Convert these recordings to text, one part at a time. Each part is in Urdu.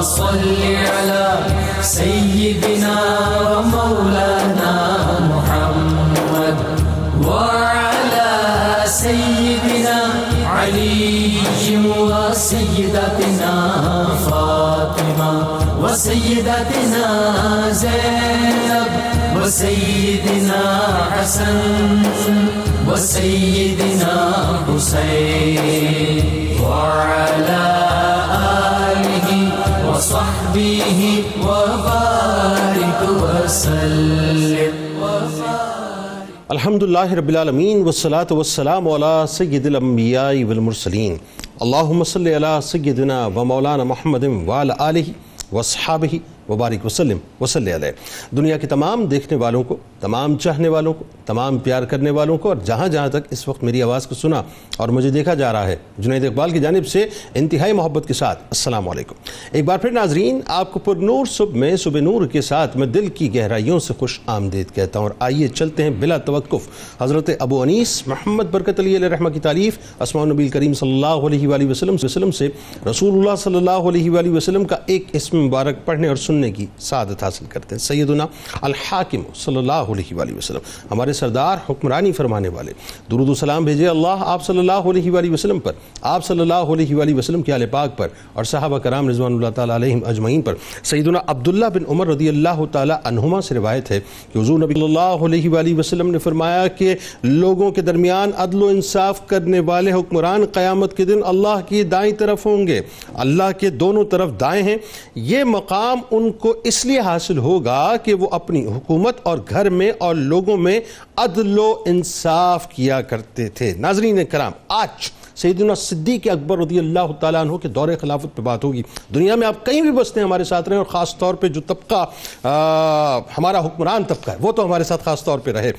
صل على سيدنا ومولانا محمد وعلى سيدنا علي وسيدتنا فاطمة وسيدتنا زينب وسيدنا حسن وسيدنا حسين وعلى آله وصحبه وبارك وسلم. الحمدللہ رب العالمین والصلاة والسلام علی سید الانبیاء والمرسلین. اللہم صلی علی سیدنا و مولانا محمد وعلی آلہ واصحابہ وبارک وسلم وصلی علیہ. دنیا کے تمام دیکھنے والوں کو، تمام چاہنے والوں کو، تمام پیار کرنے والوں کو، اور جہاں جہاں تک اس وقت میری آواز کو سنا اور مجھے دیکھا جا رہا ہے، جنید اقبال کی جانب سے انتہائی محبت کے ساتھ السلام علیکم. ایک بار پھر ناظرین، آپ کو پر نور صبح میں صبح نور کے ساتھ میں دل کی گہرائیوں سے خوش آمدید کہتا ہوں. اور آئیے چلتے ہیں بلا توقف حضرت ابو انیس محمد برکت علی علیہ رحمہ کی تعریف اسماء النبی کریم صلی اللہ علیہ وآلہ وسلم سے رسول اللہ صلی اللہ علیہ وآلہ وسلم کا ایک اسم مبارک پڑھنے اور سننے کی سعادت حاصل کرتے ہیں. سیدنا الحاکم صلی اللہ علیہ وآلہ وسلم، ہمارے سردار، حکمرانی فرمانے والے، درود و سلام بھیجے اللہ آپ صلی اللہ علیہ وآلہ وسلم پر، آپ صلی اللہ علیہ وآلہ وسلم کے آل پاک پر اور صحابہ کرام رضوان اللہ تعالیٰ علیہم اجمعین پر. سیدنا عبداللہ بن عمر رضی اللہ تعالیٰ عنہما سے روایت ہے کہ حضور نبی صلی اللہ علیہ وآلہ وسلم نے فرمایا کہ لوگوں کے درمیان عدل و انصاف کرنے والے حکمران قیامت کے دن اللہ کی دائیں طرف ہوں گے. اللہ کے دونوں طرف دائیں ہیں. یہ مقام ان کو اس لیے حاصل ہوگا کہ وہ اپنی حکومت اور گھر میں اور لوگوں میں عدل و انصاف کیا کرتے تھے. ناظرین کرام، آج سیدنا صدیق اکبر رضی اللہ تعالیٰ عنہ کے دور خلافت پہ بات ہوگی. دنیا میں آپ کہیں بھی بستے ہیں ہمارے ساتھ رہیں، اور خاص طور پہ جو طبقہ ہمارا حکمران طبقہ ہے وہ تو ہمارے ساتھ خاص طور پہ رہے.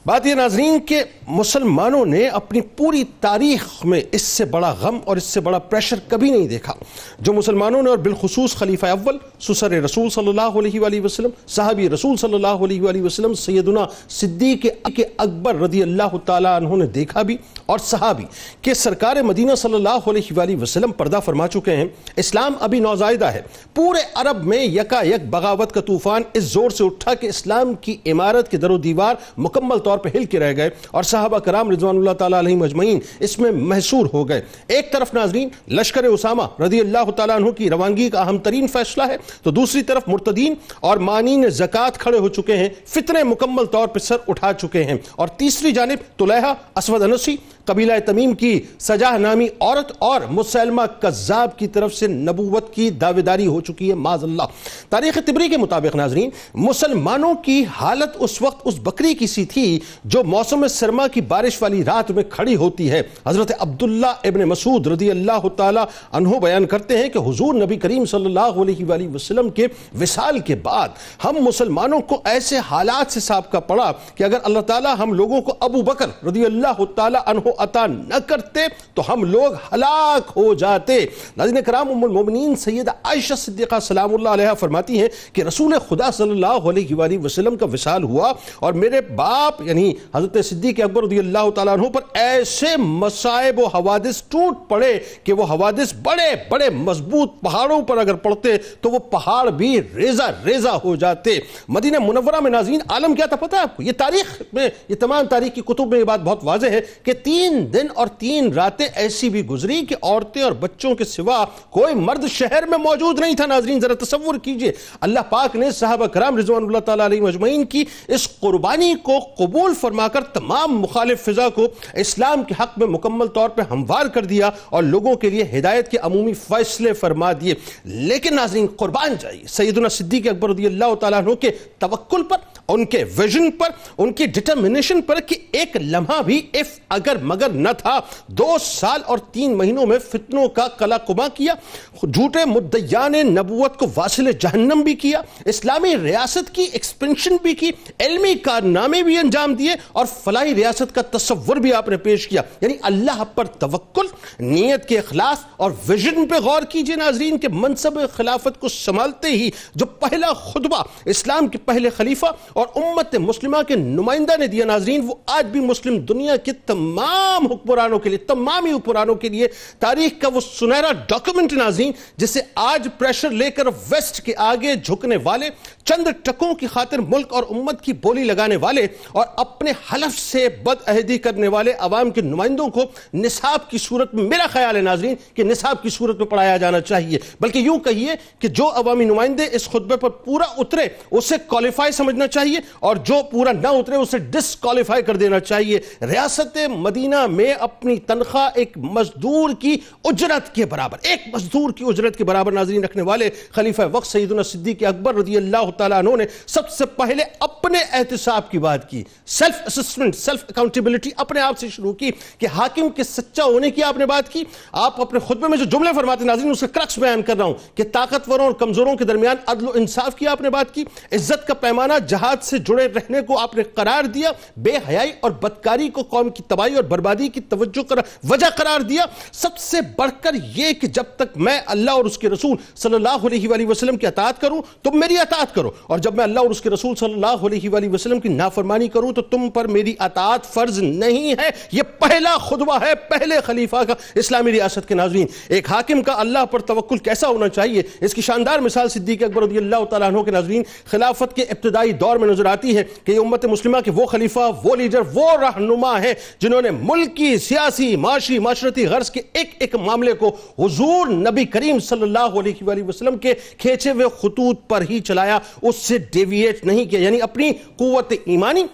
بات یہ ناظرین کہ مسلمانوں نے اپنی پوری تاریخ میں اس سے بڑا غم اور اس سے بڑا پریشر کبھی نہیں دیکھا جو مسلمانوں نے، اور بالخصوص خلیفہ اول سسر رسول صلی اللہ علیہ وآلہ وسلم، صحابی رسول صلی اللہ علیہ وآلہ وسلم سیدنا صدیق اکبر رضی اللہ تعالیٰ عنہ نے دیکھا بھی، اور صحابی کہ سرکار مدینہ صلی اللہ علیہ وآلہ وسلم پردہ فرما چکے ہیں. اسلام ابھی نوزائیدہ ہے. پورے عرب میں یکا یک بغاوت کا طوفان اس زور سے اٹھا کہ اسلام کی عمارت کے در و دیوار مکمل طور پہ ہل کے رہ گئے، اور صحابہ کرام رضوان اللہ تعالیٰ علیہم اجمعین اس میں محصور ہو گئے. ایک طرف ناظرین لشکر اسامہ رضی اللہ تعالیٰ عنہ کی روانگی کا اہم ترین فیصلہ ہے، تو دوسری طرف مرتدین اور مانین زکوٰۃ کھڑے ہو چکے ہیں، فتنے مکمل طور پہ سر اٹھا چکے ہیں. اور تیسری جانب طلیحہ اسود انسی قبیلہ تمیم کی سجاہ نامی عورت اور مسلمہ کذاب کی طرف سے نبوت کی دعویداری ہو چکی ہے معاذ اللہ. تاریخ طبری کے مطابق ناظرین مسلمانوں کی حالت اس وقت اس بکری کی سی تھی جو موسم سرما کی بارش والی رات میں کھڑی ہوتی ہے. حضرت عبداللہ ابن مسعود رضی اللہ تعالی عنہ بیان کرتے ہیں کہ حضور نبی کریم صلی اللہ علیہ وآلہ وسلم کے وصال کے بعد ہم مسلمانوں کو ایسے حالات سے سابقہ پڑا کہ اگر اللہ تعالی ہم لوگوں کو ابو بکر رضی اللہ تعالی عنہ عطا نہ کرتے تو ہم لوگ ہلاک ہو جاتے. ناظرین کرام، ام المومنین سیدہ عائشہ صدیقہ سلام اللہ علیہا فرماتی ہیں کہ رسول خدا صلی اللہ علیہ وآلہ وسلم کا وصال ہوا اور میرے باپ یعنی حضرت صدیق اکبر رضی اللہ تعالیٰ عنہ پر ایسے مصائب و حوادث ٹوٹ پڑے کہ وہ حوادث بڑے بڑے مضبوط پہاڑوں پر اگر پڑتے تو وہ پہاڑ بھی ریزہ ریزہ ہو جاتے. مدینہ منورہ میں ناظرین عالم کیا تھا پتہ ہے آپ کو؟ یہ تاریخ میں، یہ تمام تاریخ کی کتب میں یہ بات بہت واضح ہے کہ 3 دن اور 3 راتیں ایسی بھی گزری کہ عورتیں اور بچوں کے سوا کوئی مرد شہر میں موجود نہیں تھا. ناظرین ذرا تصور کیجئے، اللہ پاک نے صحابہ کرام رضوان اللہ تعالیٰ علیہ مجمعین کی اس قربانی کو قبول فرما کر تمام مخالف فضا کو اسلام کے حق میں مکمل طور پہ ہموار کر دیا اور لوگوں کے لیے ہدایت کے عمومی فیصلے فرما دیے. لیکن ناظرین قربان جائیے سیدنا صدیق اکبر رضی اللہ تعالیٰ عنہ کے توکل پر، ان کے ویژن پر، ان کی ڈٹرمنیشن پر کہ ایک لمحہ بھی اف اگر مگر نہ تھا. 2 سال اور 3 مہینوں میں فتنوں کا قلع قما کیا، جھوٹے مدعیان نبوت کو واصل جہنم بھی کیا، اسلامی ریاست کی ایکسپینشن بھی کی، علمی کارنامے بھی انجام دیے اور فلاحی ریاست کا تصور بھی آپ نے پیش کیا. یعنی اللہ پر توکل، نیت کے اخلاص اور ویژن پہ غور کیجئے ناظرین کہ منصب خلافت کو سنبھالتے ہی جو پہلا خطبہ اسلام کے پہلے خلیفہ اور امت مسلمہ کے نمائندہ نے دیا ناظرین، وہ آج بھی مسلم دنیا کے تمام حکمرانوں کے لیے، تمامی حکمرانوں کے لیے تاریخ کا وہ سنہرا ڈاکومنٹ ناظرین، جسے آج پریشر لے کر ویسٹ کے آگے جھکنے والے، چند ٹکوں کی خاطر ملک اور امت کی بولی لگانے والے اور اپنے حلف سے بد عہدی کرنے والے عوام کے نمائندوں کو نصاب کی صورت میں، میرا خیال ہے ناظرین کہ نصاب کی صورت میں پڑھایا جانا چاہیے، بلکہ یوں کہیے کہ جو عوامی نمائندے اس خطبے پر پورا اترے اسے کوالیفائی سمجھنا چاہیے، اور جو پورا نہ اترے اسے ڈس کوالیفائی کر دینا چاہیے۔ ریاست مدینہ میں اپنی تنخواہ ایک مزدور کی اجرت کے برابر، ایک مزدور کی اجرت کے برابر ناظرین رکھنے والے خلیفہ وقت سیدنا صدیق اکبر رضی اللہ تعالیٰ عنہ نے سب سے پہلے اپنے احتساب کی بات کی، سیلف اسسمنٹ، سیلف اکاؤنٹیبلٹی اپنے آپ سے شروع کی، کہ حاکم کے سچا ہونے کی آپ نے بات کی۔ آپ اپنے خطبے میں جو جملے فرماتے ناظرین اس کا کرکس بیان کر رہا ہوں کہ طاقتوروں اور کمزوروں کے درمیان عدل و انصاف کی آپ نے بات کی، عزت کا پیمانہ جہاد سے جڑے رہنے کو آپ نے قرار دیا، بے حیائی اور بدکاری کو قوم کی تباہی اور بربادی کی وجہ قرار دیا، سب سے بڑھ کر یہ کہ جب تک میں اللہ اور اس کے رسول صلی اللہ علیہ وآلہ وسلم کی اطاعت کروں تم میری اطاعت کرو، اور جب میں اللہ اور اس کے رسول صلی اللہ علیہ وآلہ وسلم کی نافرمانی کروں تو تم پر میری اطاعت فرض نہیں ہے۔ یہ پہلا خطبہ ہے پہلے خلیفہ کا اسلامی ریاست کے ناظرین۔ ایک حاکم کا اللہ پر توکل کیسا ہونا چاہیے، اس کی شاندار مثال صدیق اکبر رضی اللہ تعالیٰ عنہ کے ناظرین خلافت کے ابتدائی دور میں نظر آتی ہے کہ یہ امت مسلمہ کے وہ خلیفہ، وہ لیڈر، وہ رہنما ہیں جنہوں نے ملکی، سیاسی، معاشی، معاشرتی غرض کے ایک ایک معاملے کو حضور نبی کریم صلی اللہ علیہ وآلہ وسلم کے کھینچے ہوئے خطوط پر ہی چلایا، اس سے ڈیویٹ نہیں کیا، یعنی اپنی قوت ایمانی،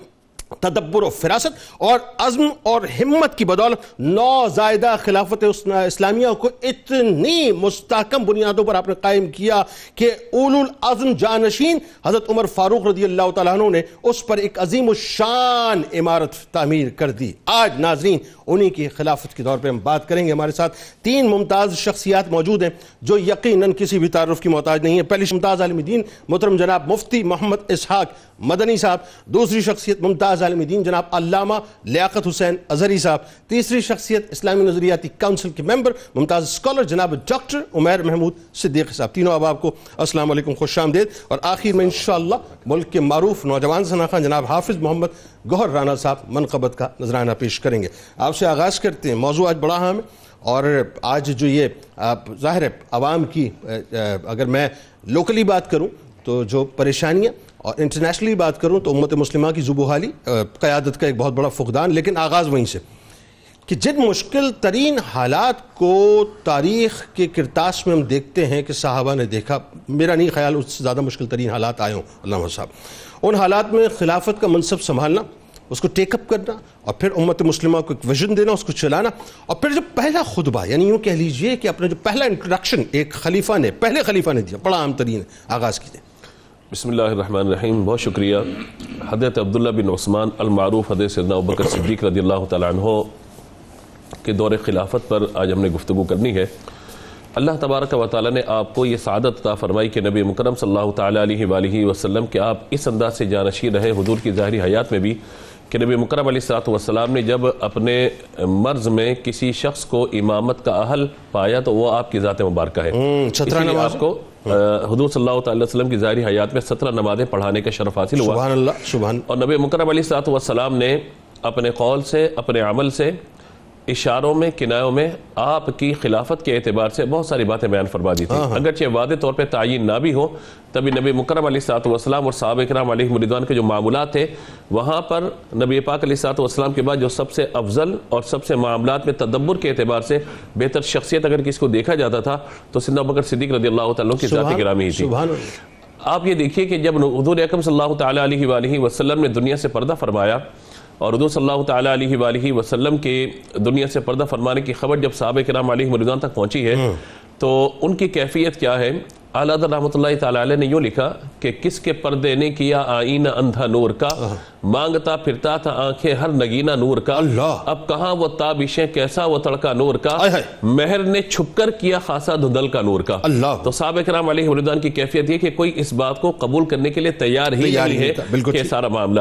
تدبر و فراست اور عزم اور ہمت کی بدولت نوزائیدہ خلافت اسلامیہ کو اتنی مستحکم بنیادوں پر آپ نے قائم کیا کہ اولو العزم جانشین حضرت عمر فاروق رضی اللہ تعالیٰ عنہ نے اس پر ایک عظیم الشان عمارت تعمیر کر دی۔ آج ناظرین انہی کی خلافت کے دور پہ ہم بات کریں گے۔ ہمارے ساتھ تین ممتاز شخصیات موجود ہیں جو یقیناً کسی بھی تعارف کی محتاج نہیں ہے۔ پہلی ممتاز عالم دین محترم جناب مفتی محمد اسحاق مدنی صاحب، دوسری شخصیت ممتاز عالم دین جناب علامہ لیاقت حسین ازہری صاحب، تیسری شخصیت اسلامی نظریاتی کونسل کے ممبر ممتاز اسکالر جناب ڈاکٹر عمیر محمود صدیق صاحب۔ تینوں احباب کو السلام علیکم، خوش آمدید۔ اور آخر میں انشاءاللہ ملک کے معروف نوجوان ثنا جناب حافظ محمد گوہر رانا صاحب منقبت کا نذرانہ پیش کریں گے۔ آپ سے آغاز کرتے ہیں، موضوع آج بڑا اہم ہے، اور آج جو یہ ظاہر ہے عوام کی، اگر میں لوکلی بات کروں تو جو پریشانیاں، اور انٹرنیشنلی بات کروں تو امت مسلمہ کی زبوحالی، قیادت کا ایک بہت بڑا فقدان، لیکن آغاز وہیں سے کہ جن مشکل ترین حالات کو تاریخ کے کرتاس میں ہم دیکھتے ہیں کہ صحابہ نے دیکھا، میرا نہیں خیال اس سے زیادہ مشکل ترین حالات آئے ہوں علامہ صاحب، ان حالات میں خلافت کا منصب سنبھالنا، اس کو ٹیک اپ کرنا، اور پھر امت مسلمہ کو ایک ویژن دینا، اس کو چلانا، اور پھر جو پہلا خطبہ، یعنی یوں کہہ لیجئے کہ اپنا جو پہلا انٹروڈکشن ایک خلیفہ نے، پہلے خلیفہ نے دیا، بڑا اہم ترین آغاز کیجئے۔ بسم اللہ الرحمن الرحیم۔ بہت شکریہ۔ حضرت عبداللہ بن عثمان المعروف حضرت سیدنا ابوبکر صدیق رضی اللہ تعالیٰ عنہ کے دور خلافت پر آج ہم نے گفتگو کرنی ہے۔ اللہ تبارک و تعالیٰ نے آپ کو یہ سعادت عطا فرمائی کہ نبی مکرم صلی اللہ تعالیٰ علیہ وآلہ وسلم کہ آپ اس انداز سے جانشین رہے حضور کی ظاہری حیات میں بھی، کہ نبی مکرم علیہ السلام نے جب اپنے مرض میں کسی شخص کو امامت کا اہل پایا تو وہ آپ کی ذات مبارکہ ہے، اس لیے آپ کو حضور صلی اللہ علیہ وسلم کی ظاہری حیات میں 17 نمازیں پڑھانے کا شرف حاصل ہوا۔ سبحان اللہ، سبحان۔ اور نبی مکرم علیہ السلام نے اپنے قول سے، اپنے عمل سے، اشاروں میں، کنایوں میں آپ کی خلافت کے اعتبار سے بہت ساری باتیں بیان فرما دی تھی، اگرچہ واضح طور پہ تعین نہ بھی ہو، تبھی نبی مکرم علیہ السلام اور صحابہ کرام علیہم رضوان کے جو معاملات تھے، وہاں پر نبی پاک علیہ السلام کے بعد جو سب سے افضل اور سب سے معاملات میں تدبر کے اعتبار سے بہتر شخصیت اگر کسی کو دیکھا جاتا تھا تو سیدنا ابوبکر صدیق رضی اللہ تعالیٰ کی ذات گرامی ہی تھی۔ آپ یہ دیکھیے کہ جب حضور اکرم صلی اللہ تعالیٰ علیہ وآلہ وسلم نے دنیا سے پردہ فرمایا، اور حضور صلی اللہ تعالیٰ علیہ وآلہ وسلم کے دنیا سے پردہ فرمانے کی خبر جب صحابہ کرام علیہم رضوان تک پہنچی ہے تو ان کی کیفیت کیا ہے؟ اعلیٰ حضرت رحمۃ اللہ تعالیٰ علیہ نے یوں لکھا کہ کس کے پردے نے کیا آئینہ اندھا نور کا، مانگتا پھرتا تھا آنکھیں ہر نگینہ نور کا، اب کہاں وہ تابشیں کیسا وہ تڑکا نور کا، مہر نے چھپ کر کیا خاصا دھندل کا نور کا۔ تو صحابہ کرام علیہم رضوان کی کیفیت یہ کہ کوئی اس بات کو قبول کرنے کے لیے تیار ہی نہیں ہے کہ سارا معاملہ۔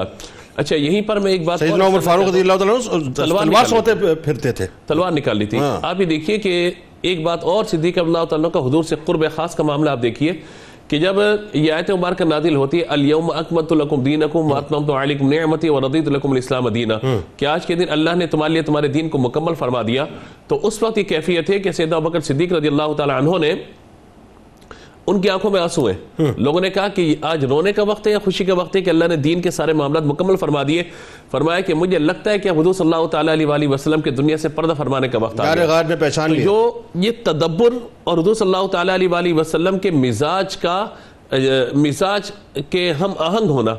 اچھا، یہیں پر میں ایک بات، سیدنا عمر فاروق رضی اللہ تعالیٰ تلوار سوتے پھرتے تھے، تلوار نکال لی تھی۔ آپ یہ دیکھیے کہ ایک بات اور صدیق اللہ تعالیٰ کا حضور سے قرب خاص کا معاملہ آپ دیکھیے کہ جب یہ آیت مبارکہ نازل ہوتی ہے الیوم اکملت لکم دینکم واتممت علیکم نعمتی ورضیت لکم الاسلام دینا، کہ آج کے دن اللہ نے تمہارے لیے تمہارے دین کو مکمل فرما دیا، تو اس وقت یہ کیفیت ہے کہ سیدنا ابوبکر صدیق رضی اللہ تعالی عنہ نے، ان کی آنکھوں میں آنسو ہیں، لوگوں نے کہا کہ آج رونے کا وقت ہے یا خوشی کا وقت ہے کہ اللہ نے دین کے سارے معاملات مکمل فرما دیے؟ فرمایا کہ مجھے لگتا ہے کہ حضور صلی اللہ تعالیٰ علیہ وسلم کے دنیا سے پردہ فرمانے کا وقت آ گیا۔ جو یہ تدبر اور حضور صلی اللہ تعالیٰ علیہ وسلم کے مزاج کے ہم آہنگ ہونا،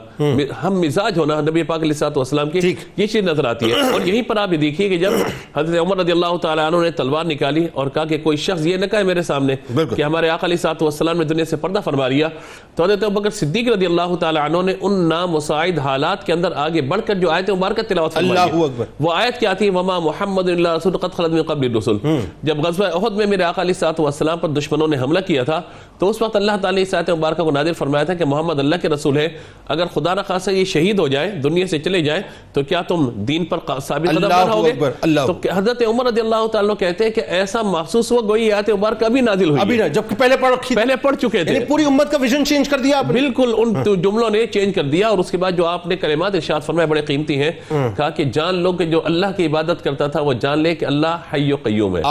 ہم مزاج ہونا نبی پاک علیہ الصلوۃ والسلام کی، یہ چیز نظر آتی ہے۔ اور یہیں پر آپ یہ دیکھیے کہ جب حضرت عمر رضی اللہ تعالیٰ عنہ نے تلوار نکالی اور کہا کہ کوئی شخص یہ نہ کہے میرے سامنے کہ ہمارے آقا علیہ الصلوۃ والسلام نے دنیا سے پردہ فرما لیا، تو حضرت ابوبکر صدیق رضی اللہ تعالیٰ عنہ نے ان نامساعد حالات کے اندر آگے بڑھ کر جو آیت مبارکہ تلاوت فرمائی، وہ آیت کیا تھی؟ وما محمد الا رسول قد خلت من قبل الرسل۔ جب غزوہ احد میں میرے آقا علیہ الصلوۃ والسلام پر دشمنوں نے حملہ کیا تھا، تو اس وقت اللہ تعالیٰ نے اس آیت مبارکہ کو نازل فرمایا تھا کہ محمد اللہ کے رسول ہے، اگر خدا نخواستہ یہ شہید ہو جائیں، دنیا سے چلے جائیں، تو کیا تم دین پر ثابت قدم نہ رہو گے؟ تو حضرت عمر رضی اللہ تعالیٰ کہتے ہیں کہ ایسا محسوس ہوا گوئی آیت مبارکہ ابھی نازل ہوئی ہے، جبکہ پہلے پڑھ چکے تھے، پوری امت کا ویژن چینج کر دیا، بالکل ان جملوں نے چینج کر دیا۔ اور اس کے بعد جو آپ نے کلمات ارشاد فرمائے بڑے قیمتی ہیں، کہا کہ جان لو کہ جو اللہ کی عبادت کرتا تھا وہ جان لے کہ اللہ حی و قیوم ہے،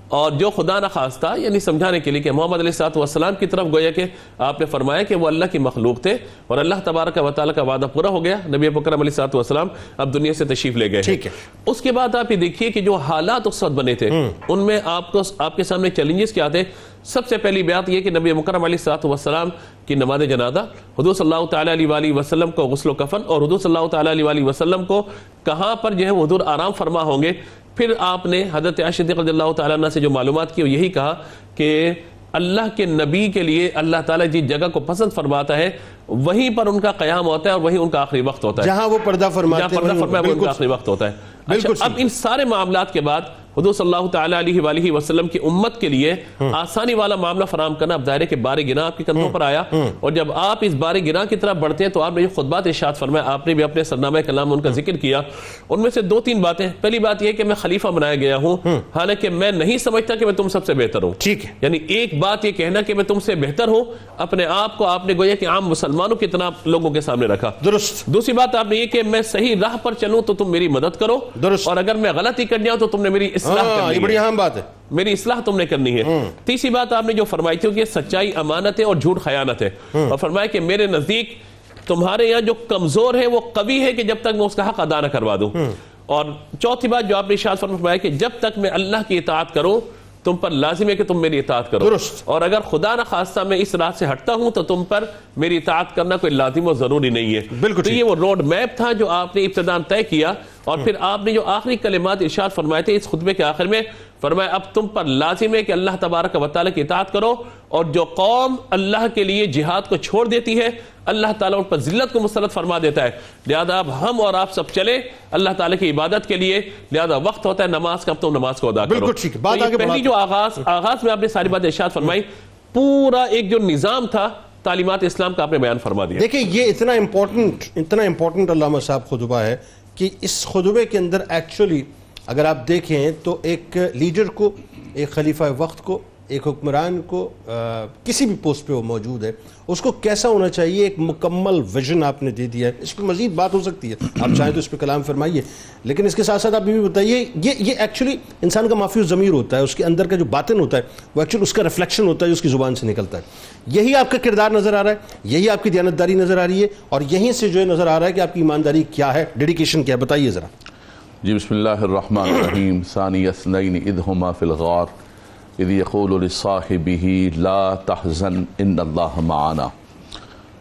اور جو خدا نخواستہ یعنی سمجھانے کے لیے کہ محمد علیہ الصلوۃ والسلام کی طرف گویا کہ آپ نے فرمایا کہ وہ اللہ کی مخلوق تھے اور اللہ تبارک و تعالیٰ کا وعدہ پورا ہو گیا، نبی اکرم علیہ الصلوۃ والسلام اب دنیا سے تشریف لے گئے۔ اس کے بعد آپ یہ دیکھیے کہ جو حالات اس وقت بنے تھے ان میں آپ کے سامنے چیلنجز کیا تھے۔ سب سے پہلی بات یہ کہ نبی مکرم علیہ الصلوۃ والسلام کی نماز جنازہ، حضور صلی اللہ تعالیٰ علیہ وسلم کو غسل و کفن، اور حضور صلی اللہ تعالیٰ علیہ وسلم کو کہاں پر جو ہے حضور آرام فرما ہوں گے۔ پھر آپ نے حضرت عائشہ صدیقہ رضی اللہ تعالیٰ عنہ سے جو معلومات کی وہ یہی کہا کہ اللہ کے نبی کے لیے اللہ تعالیٰ جس جگہ کو پسند فرماتا ہے وہیں پر ان کا قیام ہوتا ہے اور وہیں ان کا آخری وقت ہوتا ہے، جہاں وہ پردہ فرماتے ہیں وہ ان کا آخری وقت ہوتا ہے۔ اچھا، اب ان سارے معاملات کے بعد حضور صلی اللہ تعالیٰ علیہ وسلم کی امت کے لیے آسانی والا معاملہ فراہم کرنا اب دائرے کے بار گناہ آپ کے کندھوں پر آیا، اور جب آپ اس بار گناہ کی طرف بڑھتے ہیں تو آپ نے جو خطبات ارشاد فرمایا، آپ نے بھی اپنے سرنامہ کلام ان کا ذکر کیا۔ ان میں سے دو تین باتیں، پہلی بات یہ کہ میں خلیفہ بنایا گیا ہوں، حالانکہ میں نہیں سمجھتا کہ میں تم سب سے بہتر ہوں، ٹھیک ہے، یعنی ایک بات یہ کہنا کہ میں تم سے بہتر ہوں، اپنے آپ کو آپ نے گویا کہ عام مسلمانوں کی طرح لوگوں کے سامنے رکھا، درست۔ دوسری بات آپ نے یہ کہ میں صحیح راہ پر چلوں تو تم میری مدد کرو، درست، اور اگر میں غلطی کر جاؤں تو تم نے میری اصلاح کرنی ہے، بات ہے، میری اصلاح تم نے کرنی ہے۔ تیسری بات آپ نے جو فرمائی تھی کہ سچائی امانت ہے اور جھوٹ خیانت ہے، اور فرمایا کہ میرے نزدیک تمہارے یہاں جو کمزور ہے وہ قوی ہے کہ جب تک میں اس کا حق ادا نہ کروا دوں۔ اور چوتھی بات جو آپ نے ارشاد فرمایا کہ جب تک میں اللہ کی اطاعت کروں تم پر لازم ہے کہ تم میری اطاعت کرو، اور اگر خدا نخواستہ میں اس راہ سے ہٹتا ہوں تو تم پر میری اطاعت کرنا کوئی لازم و ضروری نہیں ہے۔ بالکل، تو یہ وہ روڈ میپ تھا جو آپ نے ابتداء طے کیا، اور پھر آپ نے جو آخری کلمات ارشاد فرمائے تھے اس خطبے کے آخر میں، فرمایا اب تم پر لازم ہے کہ اللہ تبارک و تعالیٰ کی اطاعت کرو، اور جو قوم اللہ کے لیے جہاد کو چھوڑ دیتی ہے اللہ تعالیٰ ان پر ذلت کو مسلط فرما دیتا ہے، لہذا اب ہم اور آپ سب چلے اللہ تعالیٰ کی عبادت کے لیے، لہذا وقت ہوتا ہے نماز کا، اب تم نماز کو ادا کرو۔ پہلی جو آغاز میں آپ نے ساری بات ارشاد فرمائی، پورا ایک جو نظام تھا تعلیمات اسلام کا آپ نے بیان فرما دیا۔ دیکھیں یہ اتنا امپورٹنٹ علامہ صاحب خطبہ ہے کہ اس خطبے کے اندر ایکچولی اگر آپ دیکھیں تو ایک لیڈر کو، ایک خلیفہ وقت کو، ایک حکمران کو، کسی بھی پوسٹ پہ وہ موجود ہے، اس کو کیسا ہونا چاہیے، ایک مکمل ویژن آپ نے دے دیا ہے۔ اس پہ مزید بات ہو سکتی ہے، آپ چاہیں تو اس پہ کلام فرمائیے، لیکن اس کے ساتھ ساتھ آپ بھی بتائیے یہ ایکچولی انسان کا معافی الضمیر ہوتا ہے، اس کے اندر کا جو باطن ہوتا ہے وہ ایکچولی اس کا ریفلیکشن ہوتا ہے جو اس کی زبان سے نکلتا ہے۔ یہی آپ کا کردار نظر آ رہا ہے، یہی آپ کی دیانتداری نظر آ رہی ہے، اور یہیں سے جو ہے نظر آ رہا ہے کہ آپ کی ایمانداری کیا ہے، ڈیڈیکیشن کیا ہے، بتائیے ذرا۔ جی بسم اللہ الرحمن الرحیم۔ ثانی اثنین اذ ہما فی الغار اذ یقول لصاحبہ لا تحزن ان اللہ معنا۔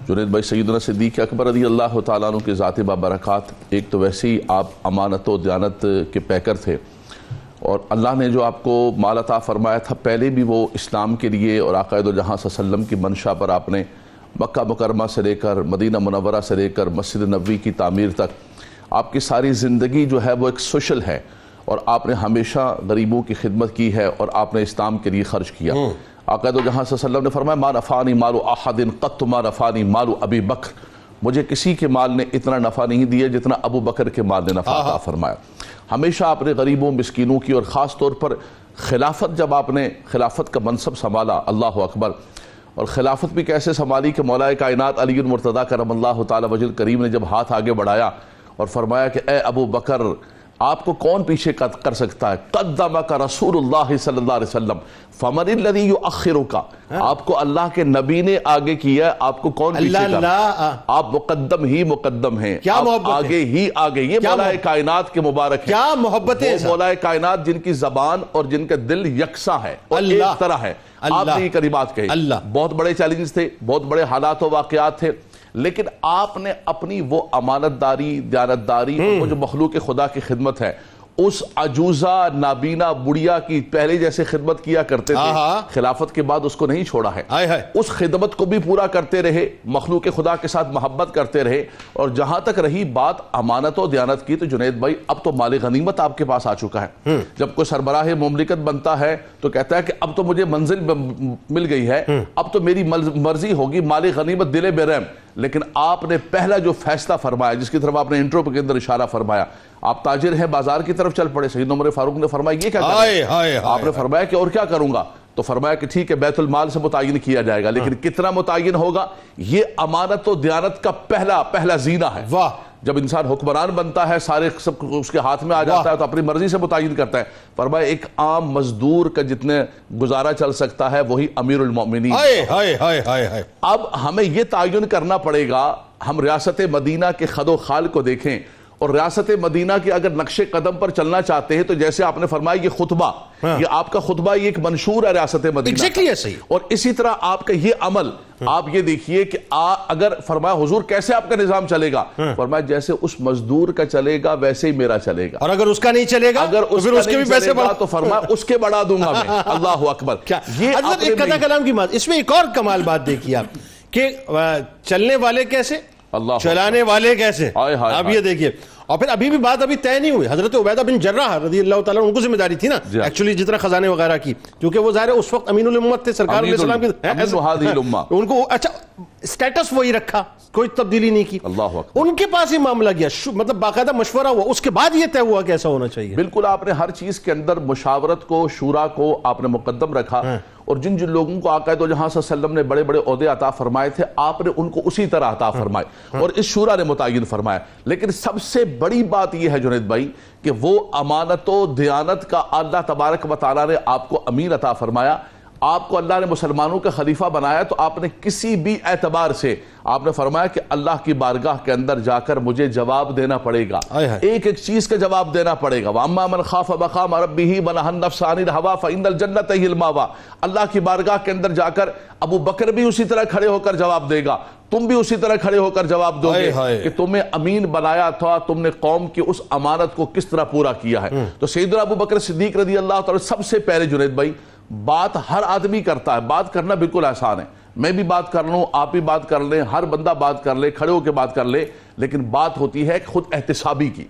جنید بھائی، سیدنا صدیق اکبر رضی اللہ تعالیٰ عنہ کے ذات بابرکات، ایک تو ویسے ہی آپ امانت و دیانت کے پیکر تھے، اور اللہ نے جو آپ کو مال عطا فرمایا تھا پہلے بھی وہ اسلام کے لیے اور آقا دو جہاں صلی اللہ علیہ وسلم کی منشا پر آپ نے مکہ مکرمہ سے لے کر مدینہ منورہ سے لے کر مسجد نبوی کی تعمیر تک آپ کی ساری زندگی جو ہے وہ ایک سوشل ہے، اور آپ نے ہمیشہ غریبوں کی خدمت کی ہے اور آپ نے اسلام کے لیے خرچ کیا۔ آقا دو جہاں صلی اللہ علیہ وسلم نے فرمایا ما نفعنی مال احد قط ما نفعنی مال ابی بکر، مجھے کسی کے مال نے اتنا نفع نہیں دیا جتنا ابو بکر کے مال نے نفع عطا فرمایا۔ ہمیشہ آپ نے غریبوں مسکینوں کی، اور خاص طور پر خلافت، جب آپ نے خلافت کا منصب سنبھالا، اللہ اکبر، اور خلافت بھی کیسے سنبھالی کہ مولا کائنات علی المرتضیٰ کرم اللہ تعالی وجہ الکریم نے جب ہاتھ آگے بڑھایا اور فرمایا کہ اے ابو بکر آپ کو کون پیچھے کر سکتا ہے؟ قدمک رسول اللہ صلی اللہ علیہ وسلم فمن الذی یؤخرک، آپ کو اللہ کے نبی نے آگے کیا ہے، آپ کو کون پیچھے کر؟ آپ مقدم ہی مقدم ہیں، آپ آگے ہی آگے. یہ مولا کائنات کے مبارک ہے. کیا محبت ہے مولا کائنات جن کی زبان اور جن کا دل یکساں ہے اور ایک طرح ہے. آپ نے یہ کلمات کہی، بہت بڑے چیلنجز تھے، بہت بڑے حالات و واقعات تھے، لیکن آپ نے اپنی وہ امانت داری، دیانتداری، وہ جو مخلوق خدا کی خدمت ہے، اس عجوزہ نابینا بڑیا کی پہلے جیسے خدمت کیا کرتے تھے، خلافت کے بعد اس کو نہیں چھوڑا ہے. اس خدمت کو بھی پورا کرتے رہے، مخلوق خدا کے ساتھ محبت کرتے رہے. اور جہاں تک رہی بات امانت و دیانت کی، تو جنید بھائی اب تو مال غنیمت آپ کے پاس آ چکا ہے. جب کوئی سربراہ مملکت بنتا ہے تو کہتا ہے کہ اب تو مجھے منزل مل گئی ہے، اب تو میری مرضی ہوگی، مال غنیمت دل برہم. لیکن آپ نے پہلا جو فیصلہ فرمایا، جس کی طرف آپ نے انٹرو کے اندر اشارہ فرمایا، آپ تاجر ہیں، بازار کی طرف چل پڑے. سیدنا عمر فاروق نے فرمایا یہ کیا کریں؟ آپ نے فرمایا کہ اور کیا کروں گا؟ تو فرمایا کہ ٹھیک ہے بیت المال سے متعین کیا جائے گا، لیکن کتنا متعین ہوگا؟ یہ امانت و دیانت کا پہلا زینہ ہے. جب انسان حکمران بنتا ہے، سارے سب اس کے ہاتھ میں آ جاتا ہے تو اپنی مرضی سے متعین کرتا ہے. فرمایا ایک عام مزدور کا جتنے گزارا چل سکتا ہے وہی امیر المؤمنین. اب ہمیں یہ تعین کرنا پڑے گا. ہم ریاست مدینہ کے خد و خال کو دیکھیں، اور ریاست مدینہ کے اگر نقش قدم پر چلنا چاہتے ہیں تو جیسے آپ نے فرمایا یہ خطبہ، یہ آپ کا خطبہ یہ ایک منشور ہے ریاست مدینہ، اور اسی طرح آپ کا یہ عمل. آپ یہ دیکھیے کہ اگر فرمایا حضور کیسے آپ کا نظام چلے گا؟ فرمایا جیسے اس مزدور کا چلے گا ویسے ہی میرا چلے گا، اور اگر اس کا نہیں چلے گا اگر اس کے بھی پیسے بڑھا تو فرمایا اس کے بڑھا دوں گا میں. اللہ اکبر. یہ ایک قضا کلام کی بات، اس میں ایک اور کمال بات دیکھیے آپ کہ چلنے والے کیسے، چلانے والے کیسے. آپ یہ دیکھیے. اور پھر ابھی بھی بات ابھی طے نہیں ہوئی. حضرت عبیدہ بن جرح رضی اللہ تعالیٰ ان کو ذمہ داری تھی نا ایکچولی جتنا خزانے وغیرہ کی، کیونکہ وہ ظاہر ہے اس وقت امین الامت تھے، سرکار علیہ السلام کی، ان کو اچھا سٹیٹس وہی رکھا، کوئی تبدیلی نہیں کی. ان کے پاس ہی معاملہ گیا، مطلب باقاعدہ مشورہ ہوا، اس کے بعد یہ طے ہوا کہ ایسا ہونا چاہیے. بالکل آپ نے ہر چیز کے اندر مشاورت کو، شورا کو آپ نے مقدم رکھا. اور جن لوگوں کو آقا دو جہاں صلی اللہ علیہ وسلم نے بڑے بڑے عہدے عطا فرمائے تھے، آپ نے ان کو اسی طرح عطا فرمائے اور اس شورا نے متعین فرمایا. لیکن سب سے بڑی بات یہ ہے جنید بھائی کہ وہ امانت و دیانت کا اللہ تبارک و تعالیٰ نے آپ کو امین عطا فرمایا. آپ کو اللہ نے مسلمانوں کا خلیفہ بنایا تو آپ نے کسی بھی اعتبار سے آپ نے فرمایا کہ اللہ کی بارگاہ کے اندر جا کر مجھے جواب دینا پڑے گا، ایک ایک چیز کا جواب دینا پڑے گا. وَأَمَّا مَنْ خَافَ مَقَامَ رَبِّهِ وَنَهَى النَّفْسَ عَنِ الْهَوَىٰ فَإِنَّ الْجَنَّةَ هِيَ الْمَأْوَىٰ. اللہ کی بارگاہ کے اندر جا کر ابو بکر بھی اسی طرح کھڑے ہو کر جواب دے گا، تم بھی اسی طرح کھڑے ہو کر جواب دو گے کہ تمہیں امین بنایا تھا، تم نے قوم کی اس امانت کو کس طرح پورا کیا ہے. تو سیدنا ابو بکر صدیق رضی اللہ تعالیٰ سب سے پہلے جنید بھائی، بات ہر آدمی کرتا ہے، بات کرنا بالکل آسان ہے. میں بھی بات کر لوں، آپ بھی بات کر لیں، ہر بندہ بات کر لے، کھڑے ہو کے بات کر لے. لیکن بات ہوتی ہے خود احتسابی کی،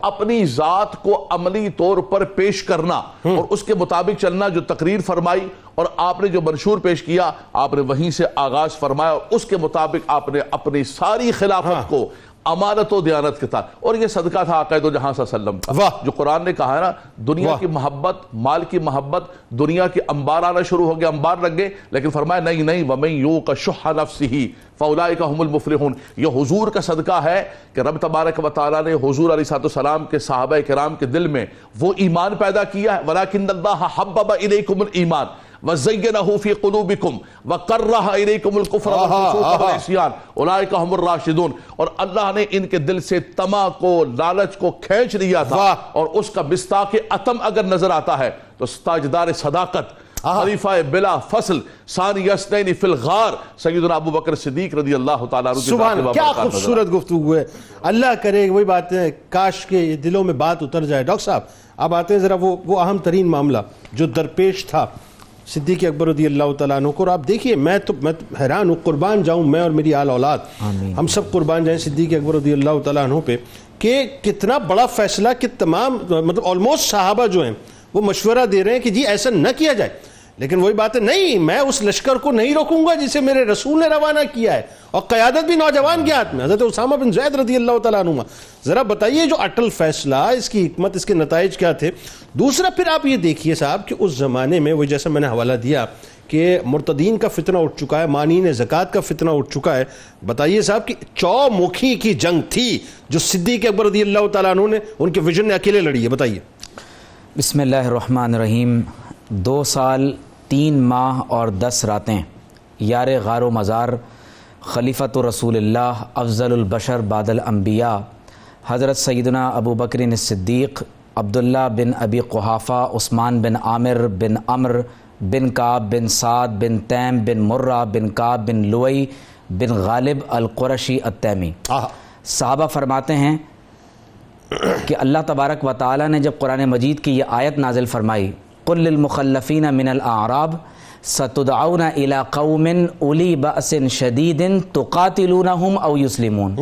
اپنی ذات کو عملی طور پر پیش کرنا اور اس کے مطابق چلنا. جو تقریر فرمائی اور آپ نے جو منشور پیش کیا، آپ نے وہیں سے آغاز فرمایا اور اس کے مطابق آپ نے اپنی ساری خلافت کو امانت و دیانت کے ساتھ. اور یہ صدقہ تھا آقا دو جہاں صلی اللہ علیہ وسلم کا، جو قرآن نے کہا ہے نا، دنیا کی محبت، مال کی محبت، دنیا کے انبار آنا شروع ہو گیا، انبار لگ گئے. لیکن فرمایا نہیں وَمَن يُوقَ شُحَّ نَفْسِهِ فَأُولَٰئِكَ هُمُ الْمُفْلِحُونَ. یہ حضور کا صدقہ ہے کہ رب تبارک و تعالیٰ نے حضور علیہ السلام کے صحابہ کرام کے دل میں وہ ایمان پیدا کیا ہے. وَلَٰكِنَّ اللَّهَ حَبَّبَ إِلَيْكُمُ الْإِيمَانَ وَزَيَّنَهُ فِي قُلُوبِكُمْ وَكَرَّهَ إِلَيْكُمُ الْكُفْرَ وَالْفُسُوقَ وَالْعِصْيَانَ أُولَٰئِكَ هُمُ الرَّاشِدُونَ. اور اللہ نے ان کے دل سے طمع کو، لالچ کو کھینچ لیا تھا. اور اس کا بستاق عتم اگر نظر آتا ہے تو تاجدار صداقت، خلیفہ بلا فصل، ثانی اثنین فی الغار، سیدنا ابو بکر صدیق رضی اللہ تعالیٰ عنہ. سبحان اللہ، کیا خوبصورت گفتگو ہے. اللہ کرے وہی بات ہے، کاش کے دلوں میں بات اتر جائے. ڈاکٹر صاحب اب آتے ہیں ذرا وہ اہم ترین معاملہ جو درپیش تھا صدیق اکبر رضی اللہ تعالیٰ عنہ کو. اور آپ دیکھیے میں تو حیران ہوں، قربان جاؤں میں اور میری آل اولاد، ہم سب قربان جائیں صدیق اکبر رضی اللہ تعالیٰ عنہ پہ کہ کتنا بڑا فیصلہ کہ تمام مطلب آلموسٹ صحابہ جو ہیں وہ مشورہ دے رہے ہیں کہ جی ایسا نہ کیا جائے. لیکن وہی بات ہے، نہیں میں اس لشکر کو نہیں روکوں گا جسے میرے رسول نے روانہ کیا ہے، اور قیادت بھی نوجوان کے ہاتھ میں، حضرت اسامہ بن زید رضی اللہ تعالیٰ عنہ. ذرا بتائیے جو اٹل فیصلہ، اس کی حکمت، اس کے نتائج کیا تھے. دوسرا پھر آپ یہ دیکھیے صاحب کہ اس زمانے میں وہ جیسا میں نے حوالہ دیا کہ مرتدین کا فتنہ اٹھ چکا ہے, مانین زکوٰۃ کا فتنہ اٹھ چکا ہے. بتائیے صاحب کہ چومکھی کی جنگ تھی جو صدیق اکبر رضی اللہ تعالیٰ عنہ نے ان کے ویژن نے اکیلے لڑی ہے. بتائیے. بسم اللہ الرحمن الرحیم. 2 سال 3 ماہ اور 10 راتیں یار غار و مزار خلیفۃ رسول اللہ افضل البشر بعد الانبیاء حضرت سیدنا ابو بکر الصدیق عبداللہ بن ابی قحافہ عثمان بن عامر بن عمر بن کعب بن سعد بن تیم بن مرہ بن کعب بن لوئی بن غالب القرشی التیمی. صحابہ فرماتے ہیں کہ اللہ تبارک و تعالی نے جب قرآن مجید کی یہ آیت نازل فرمائی قل للمخلفین من الاعراب ستدعون الى قوم اولی بأس شدید تقاتلونہم او یسلمون،